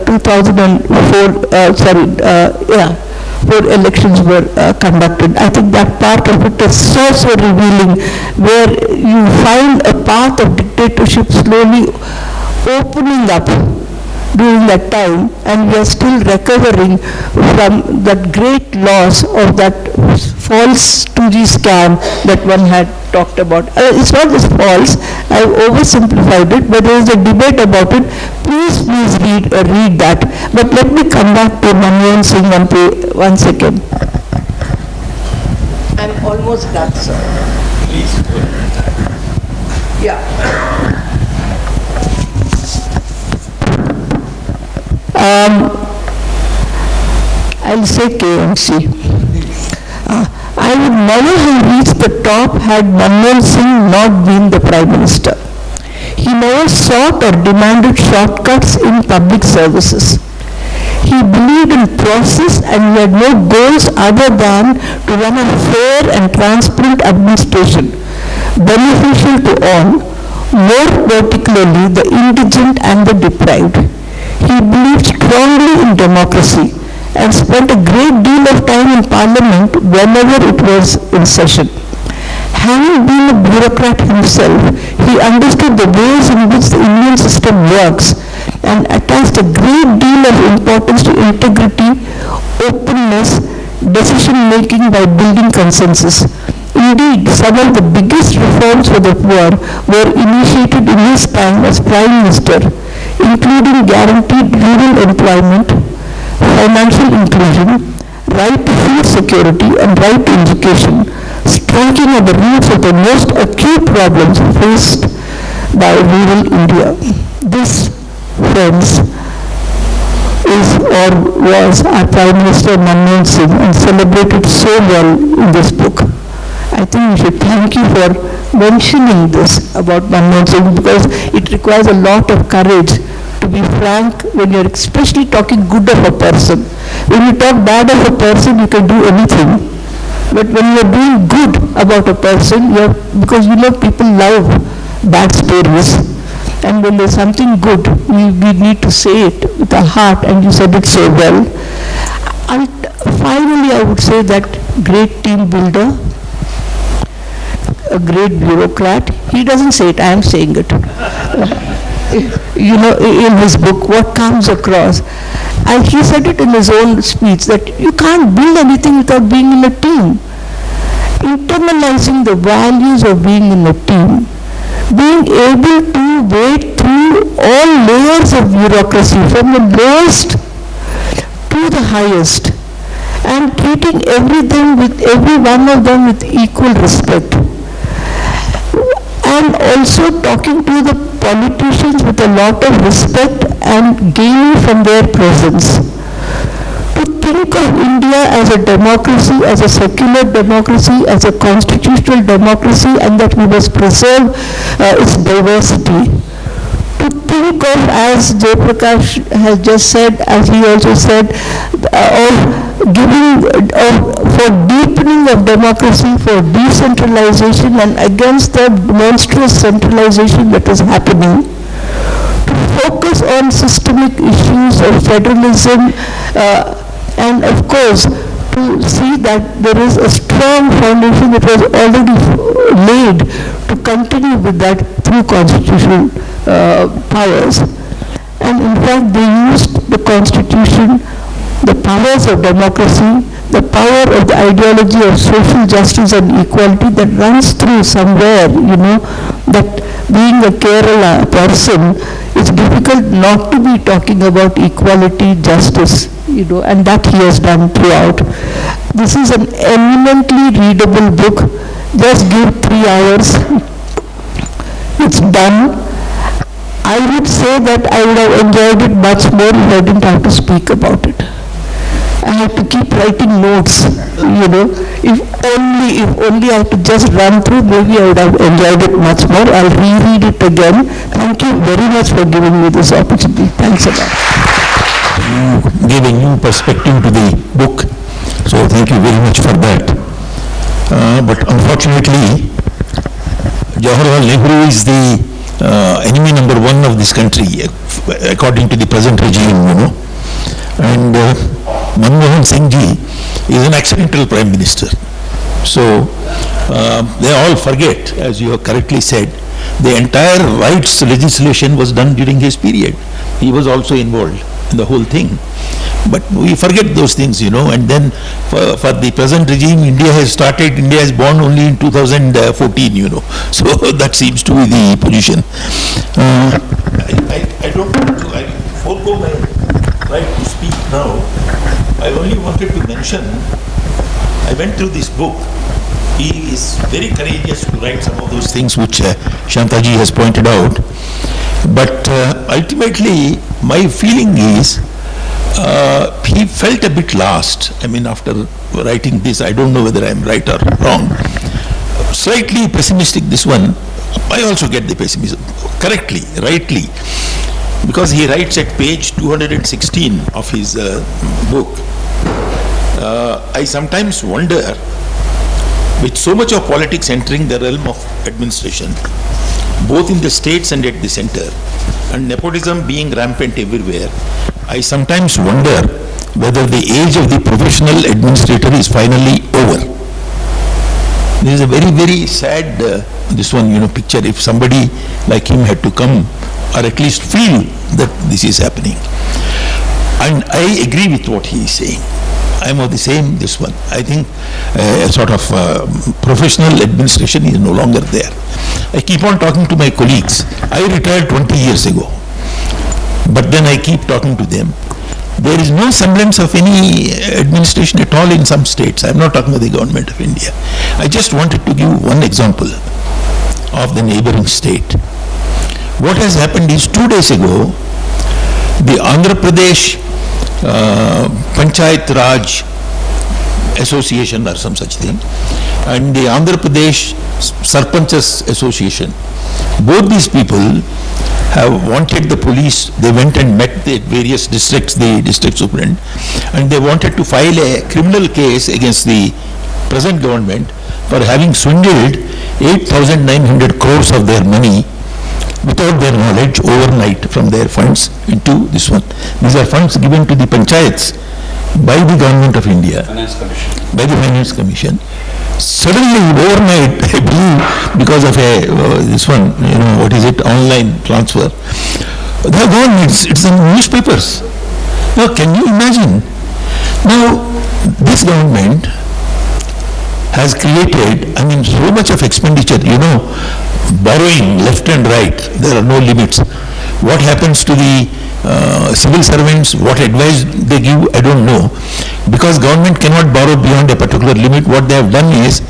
4 elections were conducted. I think that part of it is so revealing, where you find a path of dictatorship slowly opening up during that time, and we are still recovering from that great loss of that false 2G scam that one had talked about. It's not just false, I've oversimplified it, but there is a debate about it. Please read that. But let me come back to Manmohan Singh one second. I'm almost done, sir. Please. Yeah. I'll say KMC. I would never have reached the top had Manmohan Singh not been the Prime Minister. He never sought or demanded shortcuts in public services. He believed in process and he had no goals other than to run a fair and transparent administration, beneficial to all, more particularly the indigent and the deprived. He believed strongly in democracy and spent a great deal of time in Parliament whenever it was in session. Having been a bureaucrat himself, he understood the ways in which the Indian system works and attached a great deal of importance to integrity, openness, decision-making by building consensus. Indeed, some of the biggest reforms for the poor were initiated in his time as Prime Minister, including guaranteed rural employment, financial inclusion, right to food security, and right to education, striking at the roots of the most acute problems faced by rural India. This, friends, is or was our Prime Minister Manmohan Singh, and celebrated so well in this book. I think we should thank you for mentioning this about Manmohan Singh, because it requires a lot of courage to be frank when you're especially talking good of a person. When you talk bad of a person, you can do anything. But when you're doing good about a person, because you know people love bad stories. And when there's something good, we need to say it with our heart, and you said it so well. Finally, I would say that great team builder, a great bureaucrat, he doesn't say it, I am saying it. You know, in his book, what comes across. And he said it in his own speech, that you can't build anything without being in a team. Internalizing the values of being in a team, being able to wade through all layers of bureaucracy, from the lowest to the highest, and treating every one of them with equal respect. And also talking to the politicians with a lot of respect and gaining from their presence. To think of India as a democracy, as a secular democracy, as a constitutional democracy, and that we must preserve its diversity. To think of, as Jayaprakash has just said, as he also said, of giving, for deepening of democracy, for decentralization, and against the monstrous centralization that is happening, to focus on systemic issues of federalism, and of course, to see that there is a strong foundation that was already laid to continue with that through constitutional powers. And in fact, they used the constitution, the powers of democracy, the power of the ideology of social justice and equality that runs through somewhere, that being a Kerala person, it's difficult not to be talking about equality, justice, and that he has done throughout. This is an eminently readable book. Just give 3 hours. It's done. I would say that I would have enjoyed it much more if I didn't have to speak about it. I have to keep writing notes, If only I had to just run through, maybe I would have enjoyed it much more. I'll reread it again. Thank you very much for giving me this opportunity. Thanks a lot. You gave a new perspective to the book, so thank you very much for that. But unfortunately, Jawaharlal Nehru is the enemy number 1 of this country, according to the present regime, And Manmohan Singh ji is an accidental prime minister. So they all forget, as you have correctly said, the entire rights legislation was done during his period. He was also involved in the whole thing. But we forget those things, and then for the present regime, India is born only in 2014, So that seems to be the position. I don't want to, I forego my right to speak now. I only wanted to mention, I went through this book. He is very courageous to write some of those things which Shantaji has pointed out. But ultimately, my feeling is, he felt a bit lost. After writing this, I don't know whether I'm right or wrong. Slightly pessimistic, this one. I also get the pessimism. Correctly, rightly. Because he writes at page 216 of his book, I sometimes wonder, with so much of politics entering the realm of administration, both in the states and at the center, and nepotism being rampant everywhere, I sometimes wonder whether the age of the professional administrator is finally over. This is a very, very sad, picture. If somebody like him had to come, or at least feel that this is happening. And I agree with what he is saying. I am of the same, this one. I think a sort of professional administration is no longer there. I keep on talking to my colleagues. I retired 20 years ago. But then I keep talking to them. There is no semblance of any administration at all in some states. I am not talking about the government of India. I just wanted to give one example of the neighboring state. What has happened is 2 days ago, the Andhra Pradesh Panchayat Raj Association or some such thing, and the Andhra Pradesh Sarpanchas Association, both these people have wanted the police. They went and met the various districts, the district superintendent, and they wanted to file a criminal case against the present government for having swindled 8,900 crores of their money without their knowledge overnight from their funds into this one. These are funds given to the panchayats by the government of India, by the Finance Commission. Suddenly, overnight, I believe, because of this one, what is it, online transfer, they have gone, it's in newspapers. Now, can you imagine? Now, this government has created, so much of expenditure, borrowing left and right, there are no limits. What happens to the civil servants, what advice they give, I don't know. Because government cannot borrow beyond a particular limit, what they have done is,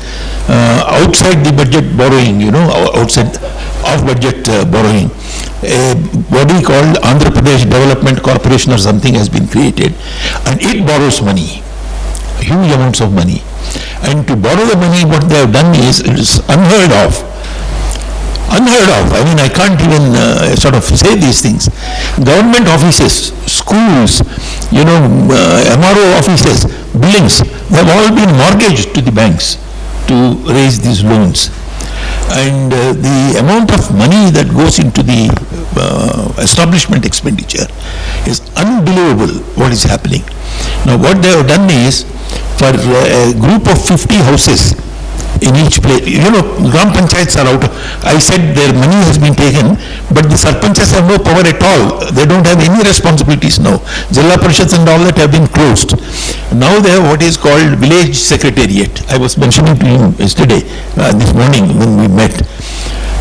outside the budget borrowing, outside of budget borrowing, a body called Andhra Pradesh Development Corporation or something has been created, and it borrows money, huge amounts of money. And to borrow the money, what they have done is, it is unheard of. Unheard of. I mean, I can't even sort of say these things. Government offices, schools, MRO offices, buildings, they have all been mortgaged to the banks to raise these loans. And the amount of money that goes into the establishment expenditure is unbelievable what is happening. Now what they have done is, for a group of 50 houses in each place, Gram Panchayats are out. I said their money has been taken, but the Sarpanchas have no power at all. They don't have any responsibilities now. Jilla Parishads and all that have been closed. Now they have what is called village secretariat. I was mentioning to you yesterday, this morning when we met.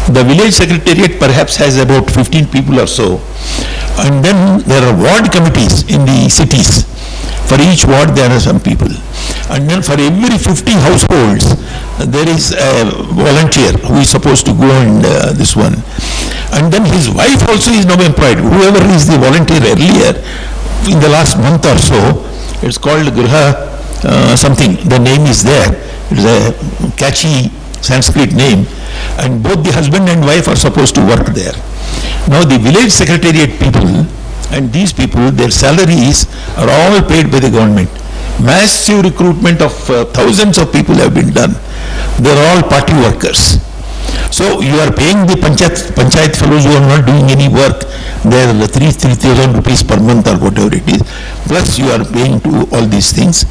The village secretariat perhaps has about 15 people or so. And then there are ward committees in the cities. For each ward there are some people. And then for every 50 households, there is a volunteer who is supposed to go and this one. And then his wife also is now employed. Whoever is the volunteer earlier, in the last month or so, it's called Griha something. The name is there. It's a catchy Sanskrit name. And both the husband and wife are supposed to work there. Now the village secretariat people, and these people, their salaries are all paid by the government. Massive recruitment of thousands of people have been done. They are all party workers. So you are paying the panchayat fellows who are not doing any work. They are 3,000 rupees per month or whatever it is. Plus you are paying to all these things.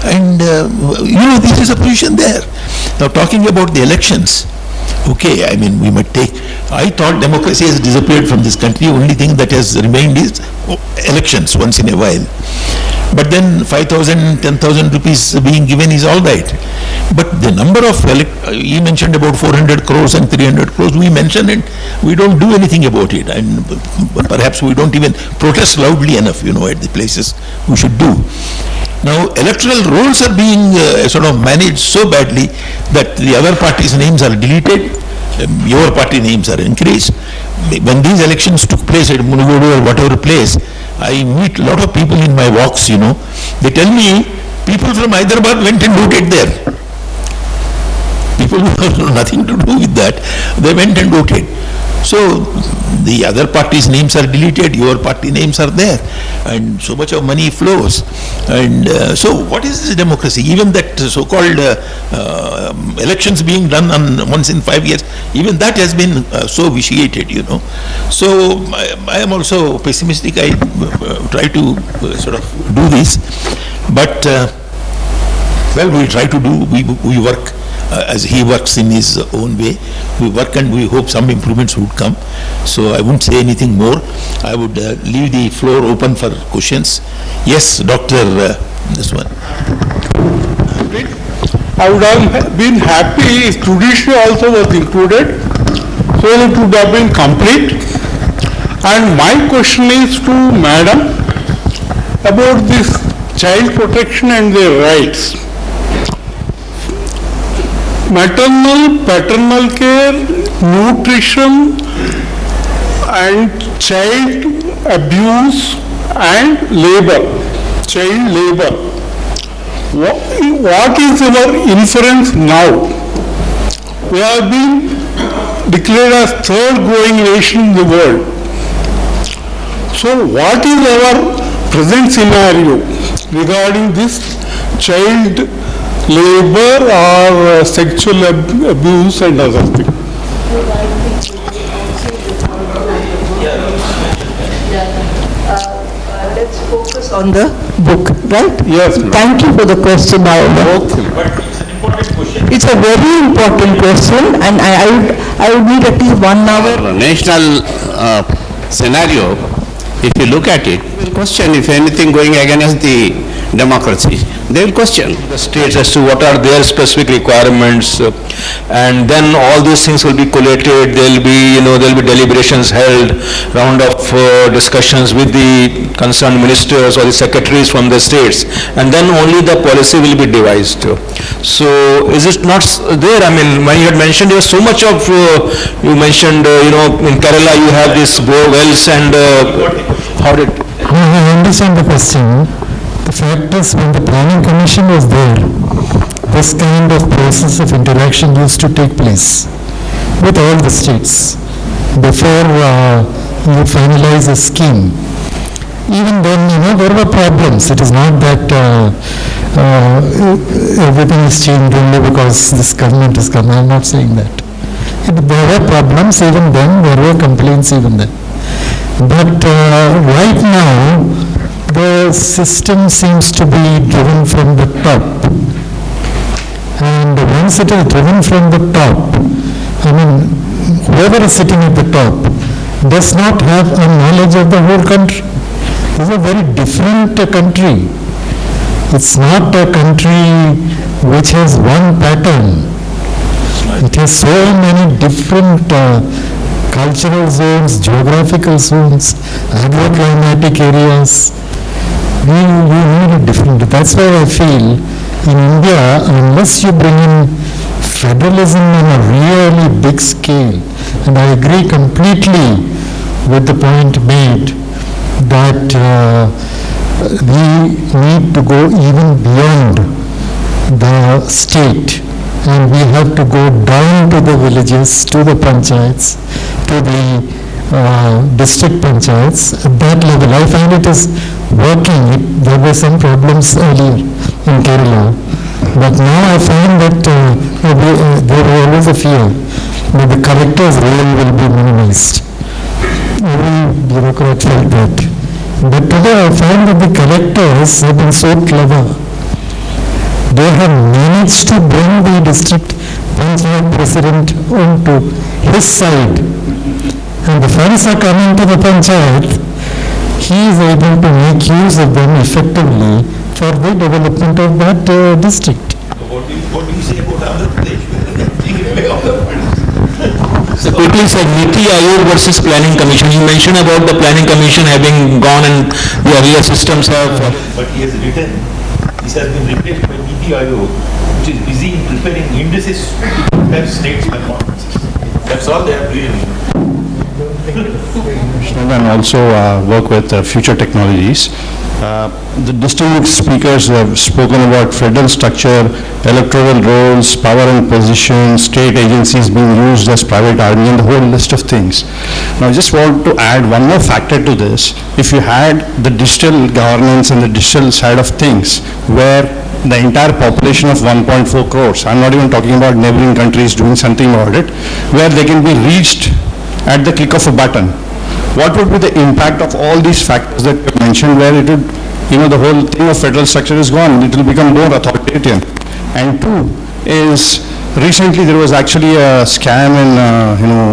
And this is a position there. Now talking about the elections. Okay, I mean, we might take, I thought democracy has disappeared from this country. Only thing that has remained is elections once in a while. But then 5,000, 10,000 rupees being given is all right. But the number of, you mentioned about 400 crores and 300 crores, we mentioned it, we don't do anything about it. And perhaps we don't even protest loudly enough, at the places we should do. Now, electoral rolls are being sort of managed so badly that the other parties' names are deleted, your party names are increased. When these elections took place at Munugodu or whatever place, I meet a lot of people in my walks, They tell me people from Hyderabad went and voted there. People who have nothing to do with that, they went and voted. So the other parties' names are deleted, your party names are there, and so much of money flows. And so what is this democracy? Even that so-called elections being done once in 5 years, even that has been so vitiated, So I am also pessimistic. I try to sort of do this, but we try to do, we work. As he works in his own way, we work and we hope some improvements would come. So I wouldn't say anything more. I would leave the floor open for questions. Yes, Doctor, this one. I would have been happy if judiciary also was included, so it would have been complete. And my question is to Madam about this child protection and their rights. Maternal, paternal care, nutrition and child abuse and labor, child labor. What is our inference now? We have been declared as third growing nation in the world. So what is our present scenario regarding this child labor or sexual abuse and other things? Let's focus on the book, right? Yes, ma'am. Thank you for the question, however. It's a very important question, and I would need at least 1 hour. National scenario, if you look at it, we'll question if anything going against the democracy. They will question. The states as to what are their specific requirements, and then all these things will be collated, there'll be deliberations held, round of discussions with the concerned ministers or the secretaries from the states, and then only the policy will be devised. So is it not there? I mean, when you had mentioned there was so much of, you mentioned, in Kerala you have this wells and how did... I understand the question. The fact is, when the planning commission was there, this kind of process of interaction used to take place with all the states before you finalize a scheme. Even then, there were problems. It is not that everything is changed only because this government is coming. I'm not saying that. There were problems even then, there were complaints even then. But right now, the system seems to be driven from the top. And once it is driven from the top, I mean, whoever is sitting at the top does not have a knowledge of the whole country. It's a very different country. It's not a country which has one pattern. It has so many different cultural zones, geographical zones, agroclimatic areas. We need a different, that's why I feel in India, unless you bring in federalism on a really big scale, and I agree completely with the point made that we need to go even beyond the state, and we have to go down to the villages, to the panchayats, to the district panchayats, at that level. I find it is working. There were some problems earlier in Kerala, but now I find that there was always a fear that the collector's role will be minimized. Every bureaucrat felt that. But today I find that the collectors have been so clever. They have managed to bring the district panchayat president onto his side. And the funds are coming to the panchayat, he is able to make use of them effectively for the development of that district. What do you say about Andhra Pradesh? So quickly said, Niti Aayog versus Planning Commission. You mentioned about the Planning Commission having gone and the earlier systems have... But he has written, this has been replaced by Niti Aayog, which is busy in preparing indices to compare states' performances. That's all they are doing. And also work with future technologies. The distinguished speakers have spoken about federal structure, electoral roles, power and position, state agencies being used as private army, and the whole list of things. Now I just want to add one more factor to this. If you had the digital governance and the digital side of things, where the entire population of 1.4 crores, I'm not even talking about neighboring countries doing something about it, where they can be reached at the click of a button. What would be the impact of all these factors that you mentioned, where it would, the whole thing of federal structure is gone, it will become more authoritarian. And two is, recently there was actually a scam in,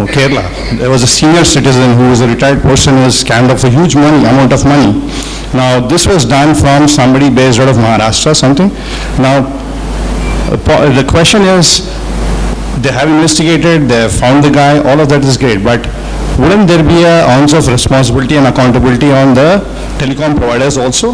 Kerala. There was a senior citizen who was a retired person who was scammed of a huge amount of money. Now this was done from somebody based out of Maharashtra, something. Now the question is, they have investigated, they have found the guy, all of that is great, but wouldn't there be an ounce of responsibility and accountability on the telecom providers also,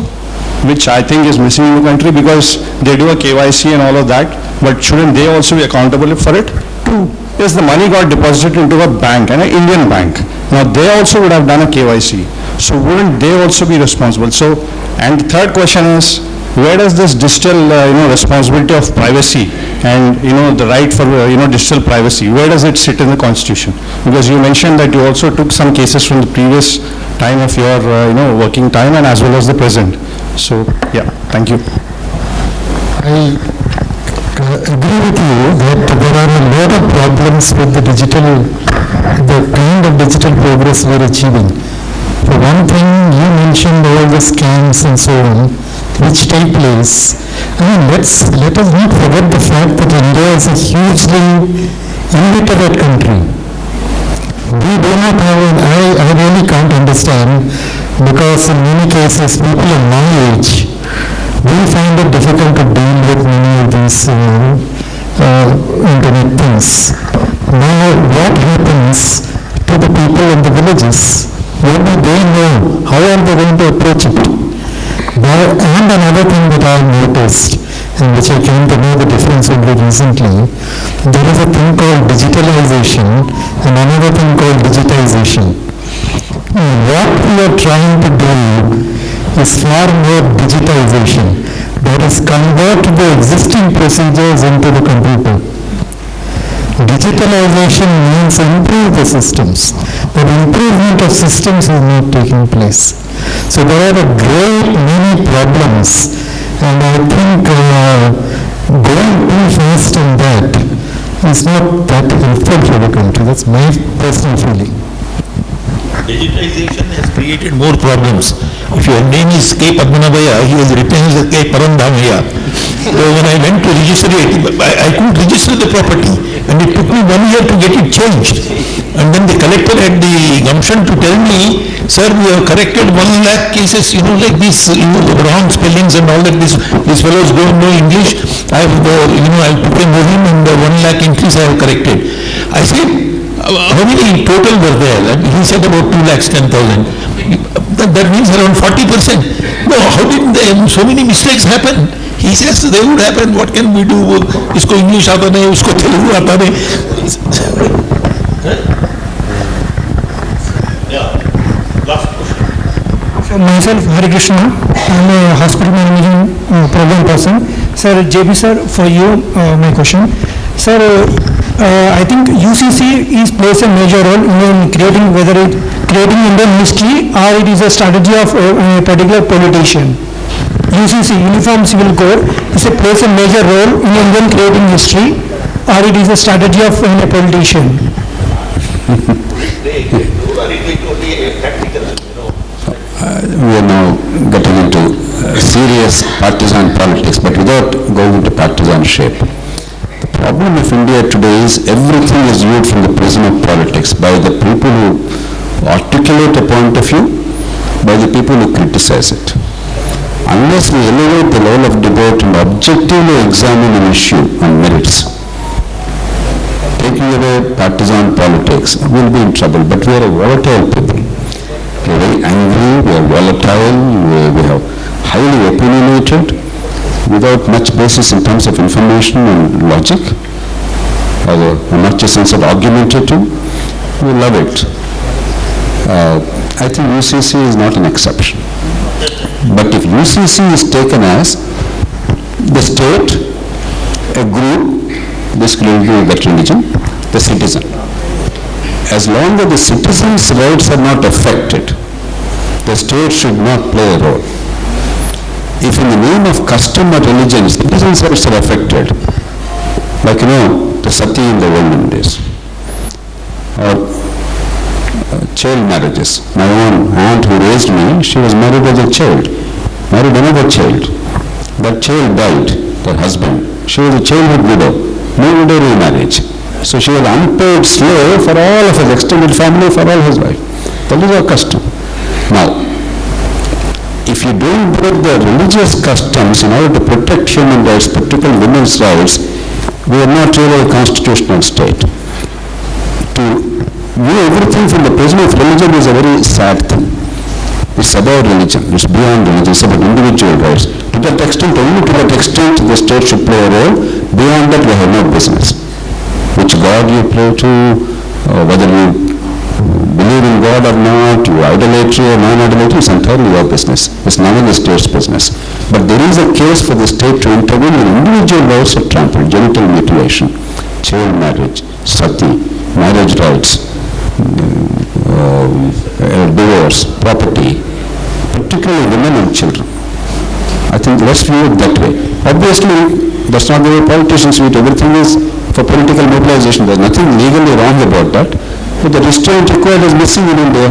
which I think is missing in the country, because they do a KYC and all of that, but shouldn't they also be accountable for it? Two is, the money got deposited into a bank, an Indian bank. Now they also would have done a KYC, so wouldn't they also be responsible? So, and the third question is, where does this digital, responsibility of privacy and, the right for, digital privacy, where does it sit in the Constitution? Because you mentioned that you also took some cases from the previous time of your, working time and as well as the present. So, yeah, thank you. I agree with you that there are a lot of problems with the kind of digital progress we are achieving. For one thing, you mentioned all the scams and so on, which take place. Let us not forget the fact that India is a hugely illiterate country. We do not have, I really can't understand, because in many cases people of my age we find it difficult to deal with many of these internet things. Now, what happens to the people in the villages? What do they know? How are they going to approach it? Now, and another thing that I noticed, and which I came to know the difference only recently, there is a thing called digitalization and another thing called digitization. What we are trying to do is far more digitization, that is convert the existing procedures into the computer. Digitalization means improve the systems, but improvement of systems is not taking place. So there are a great many problems, and I think going too fast in that is not that helpful for the country. That's my personal feeling. Digitization has created more problems. If your name is K. Padmanabhaya, he was written as K. Parandhamaya. So when I went to register it, I couldn't register the property, and it took me 1 year to get it changed. And then the collector had the gumption to tell me, sir, we have corrected 1 lakh cases, like this, wrong spellings and all that. These fellows don't know English. I took a movie and 1 lakh entries I have corrected. I said, how many total were there? He said about 2,10,000. That means around 40%. No, how did so many mistakes happen? He says they would happen. What can we do? Isko English aata nahi, usko Telugu aata nahi. So myself, Hari Krishna, I am a hospital management program person. Sir, JP sir, for you, my question. Sir, I think UCC plays a major role in creating Indian history, or it is a strategy of a particular politician. UCC, Uniform Civil Code, plays a major role in Indian creating history, or it is a strategy of a politician. We are now getting into serious partisan politics, but without going into partisanship. The problem of India today is everything is viewed from the prism of politics by the people who articulate a point of view, by the people who criticize it. Unless we elevate the level of debate and objectively examine an issue on merits, taking away partisan politics, we will be in trouble. But we are a volatile people. We are very angry, we are volatile, we are highly opinionated, without much basis in terms of information and logic, or much a sense of argumentative. We love it. I think UCC is not an exception. But if UCC is taken as the state, a group, this religion, that religion, the citizen, as long as the citizen's rights are not affected, the state should not play a role. If in the name of custom or religion, citizens' rights are affected, like the sati in the olden days, or child marriages. My own aunt who raised me, she was married as a child, married another child. That child died, her husband. She was a childhood widow, no widow remarriage. So she was unpaid slave for all of his extended family, for all his life. That is our custom. Now, if you don't break the religious customs in order to protect human rights, particularly women's rights, we are not really a constitutional state. To view everything from the prism of religion is a very sad thing. It's about religion, it's beyond religion, it's about individual rights. To that extent, only to that extent, the state should play a role. Beyond that, we have no business. Which God you pray to, whether you believe in God or not, you idolatry or non-idolatry, is entirely your business. It's none of the state's business. But there is a case for the state to intervene when individual rights are trampled: genital mutilation, child marriage, sati, marriage rights, divorce, property, particularly women and children. I think let's view it that way. Obviously, that's not the way politicians view it. Everything is for political mobilization. There's nothing legally wrong about that. But the restraint required is missing in India.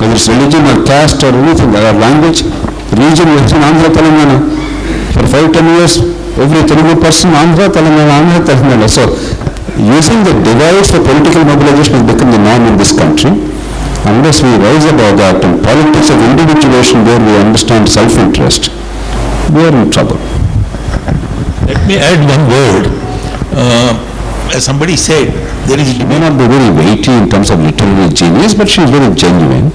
Whether it's religion or caste or anything, or language, region, Andhra, Telangana. For 5-10 years, every Telugu person, Andhra, Telangana. So, using the device for political mobilization has become the norm in this country. Unless we rise above that and politics of individuation where we understand self-interest, we are in trouble. Let me add one word. As somebody said, there is She may not be very weighty in terms of literary genius, but she is very genuine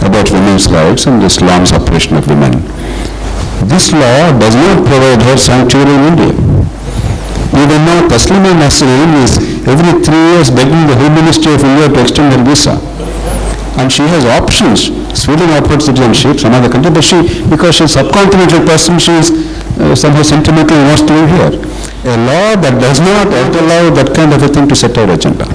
about women's rights and Islam's oppression of women. This law does not provide her sanctuary in India. Even now, Taslima Nasreen is every 3 years begging the Home Ministry of India to extend her visa. And she has options. Sweden offered citizenship, some other country, but because she's a subcontinental person, she is somehow sentimentally wants to live here. A law that does not allow that kind of a thing to set our agenda.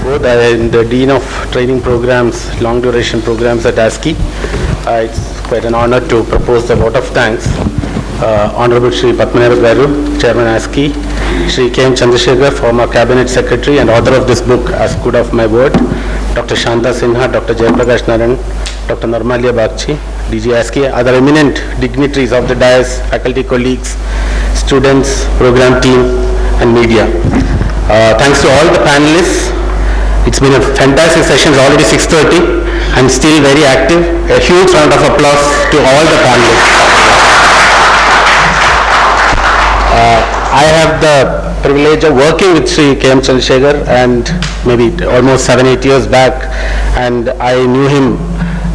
Both and the Dean of Training Programs, Long Duration Programs at ASCII. It's quite an honor to propose the vote of thanks. Honorable Shri Padmanabh Garu, Chairman ASCII, Shri K. M. Chandrasekhar, former Cabinet Secretary and author of this book, As Good of My Word, Dr. Shanta Sinha, Dr. Jayaprakash Narayan, Dr. Nirmalya Bagchi, DG ASCII, other eminent dignitaries of the dais, faculty colleagues, students, program team and media. Thanks to all the panelists. It's been a fantastic session. It's already 6:30. I'm still very active. A huge round of applause to all the panelists. I have the privilege of working with Sri K. M. Chandrasekhar and maybe almost 7-8 years back, and I knew him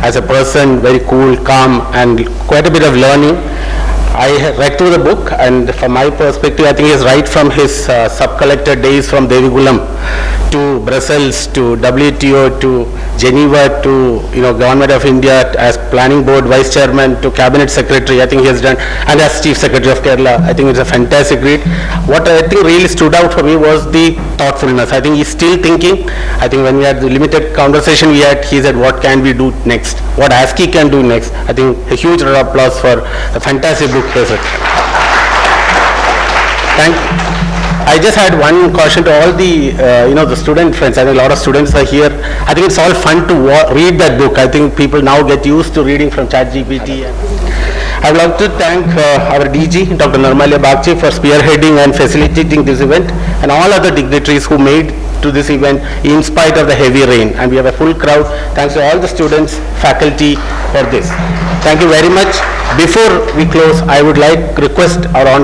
as a person, very cool, calm and quite a bit of learning. I read through the book, and from my perspective, I think he's right from his sub-collector days from Devigulam to Brussels to WTO to Geneva to Government of India as Planning Board Vice Chairman to Cabinet Secretary. I think he has done, and as Chief Secretary of Kerala. I think it's a fantastic read. What I think really stood out for me was the thoughtfulness. I think he's still thinking. I think when we had the limited conversation we had, he said, what can we do next? What ASCII can do next? I think a huge round of applause for a fantastic book. I just had one caution to all the, the student friends. I know a lot of students are here. I think it's all fun to read that book. I think people now get used to reading from ChatGPT. I would like to thank our DG, Dr. Nirmalya Bagchi, for spearheading and facilitating this event, and all other dignitaries who made to this event in spite of the heavy rain. And we have a full crowd. Thanks to all the students, faculty for this. Thank you very much. Before we close, I would like to request our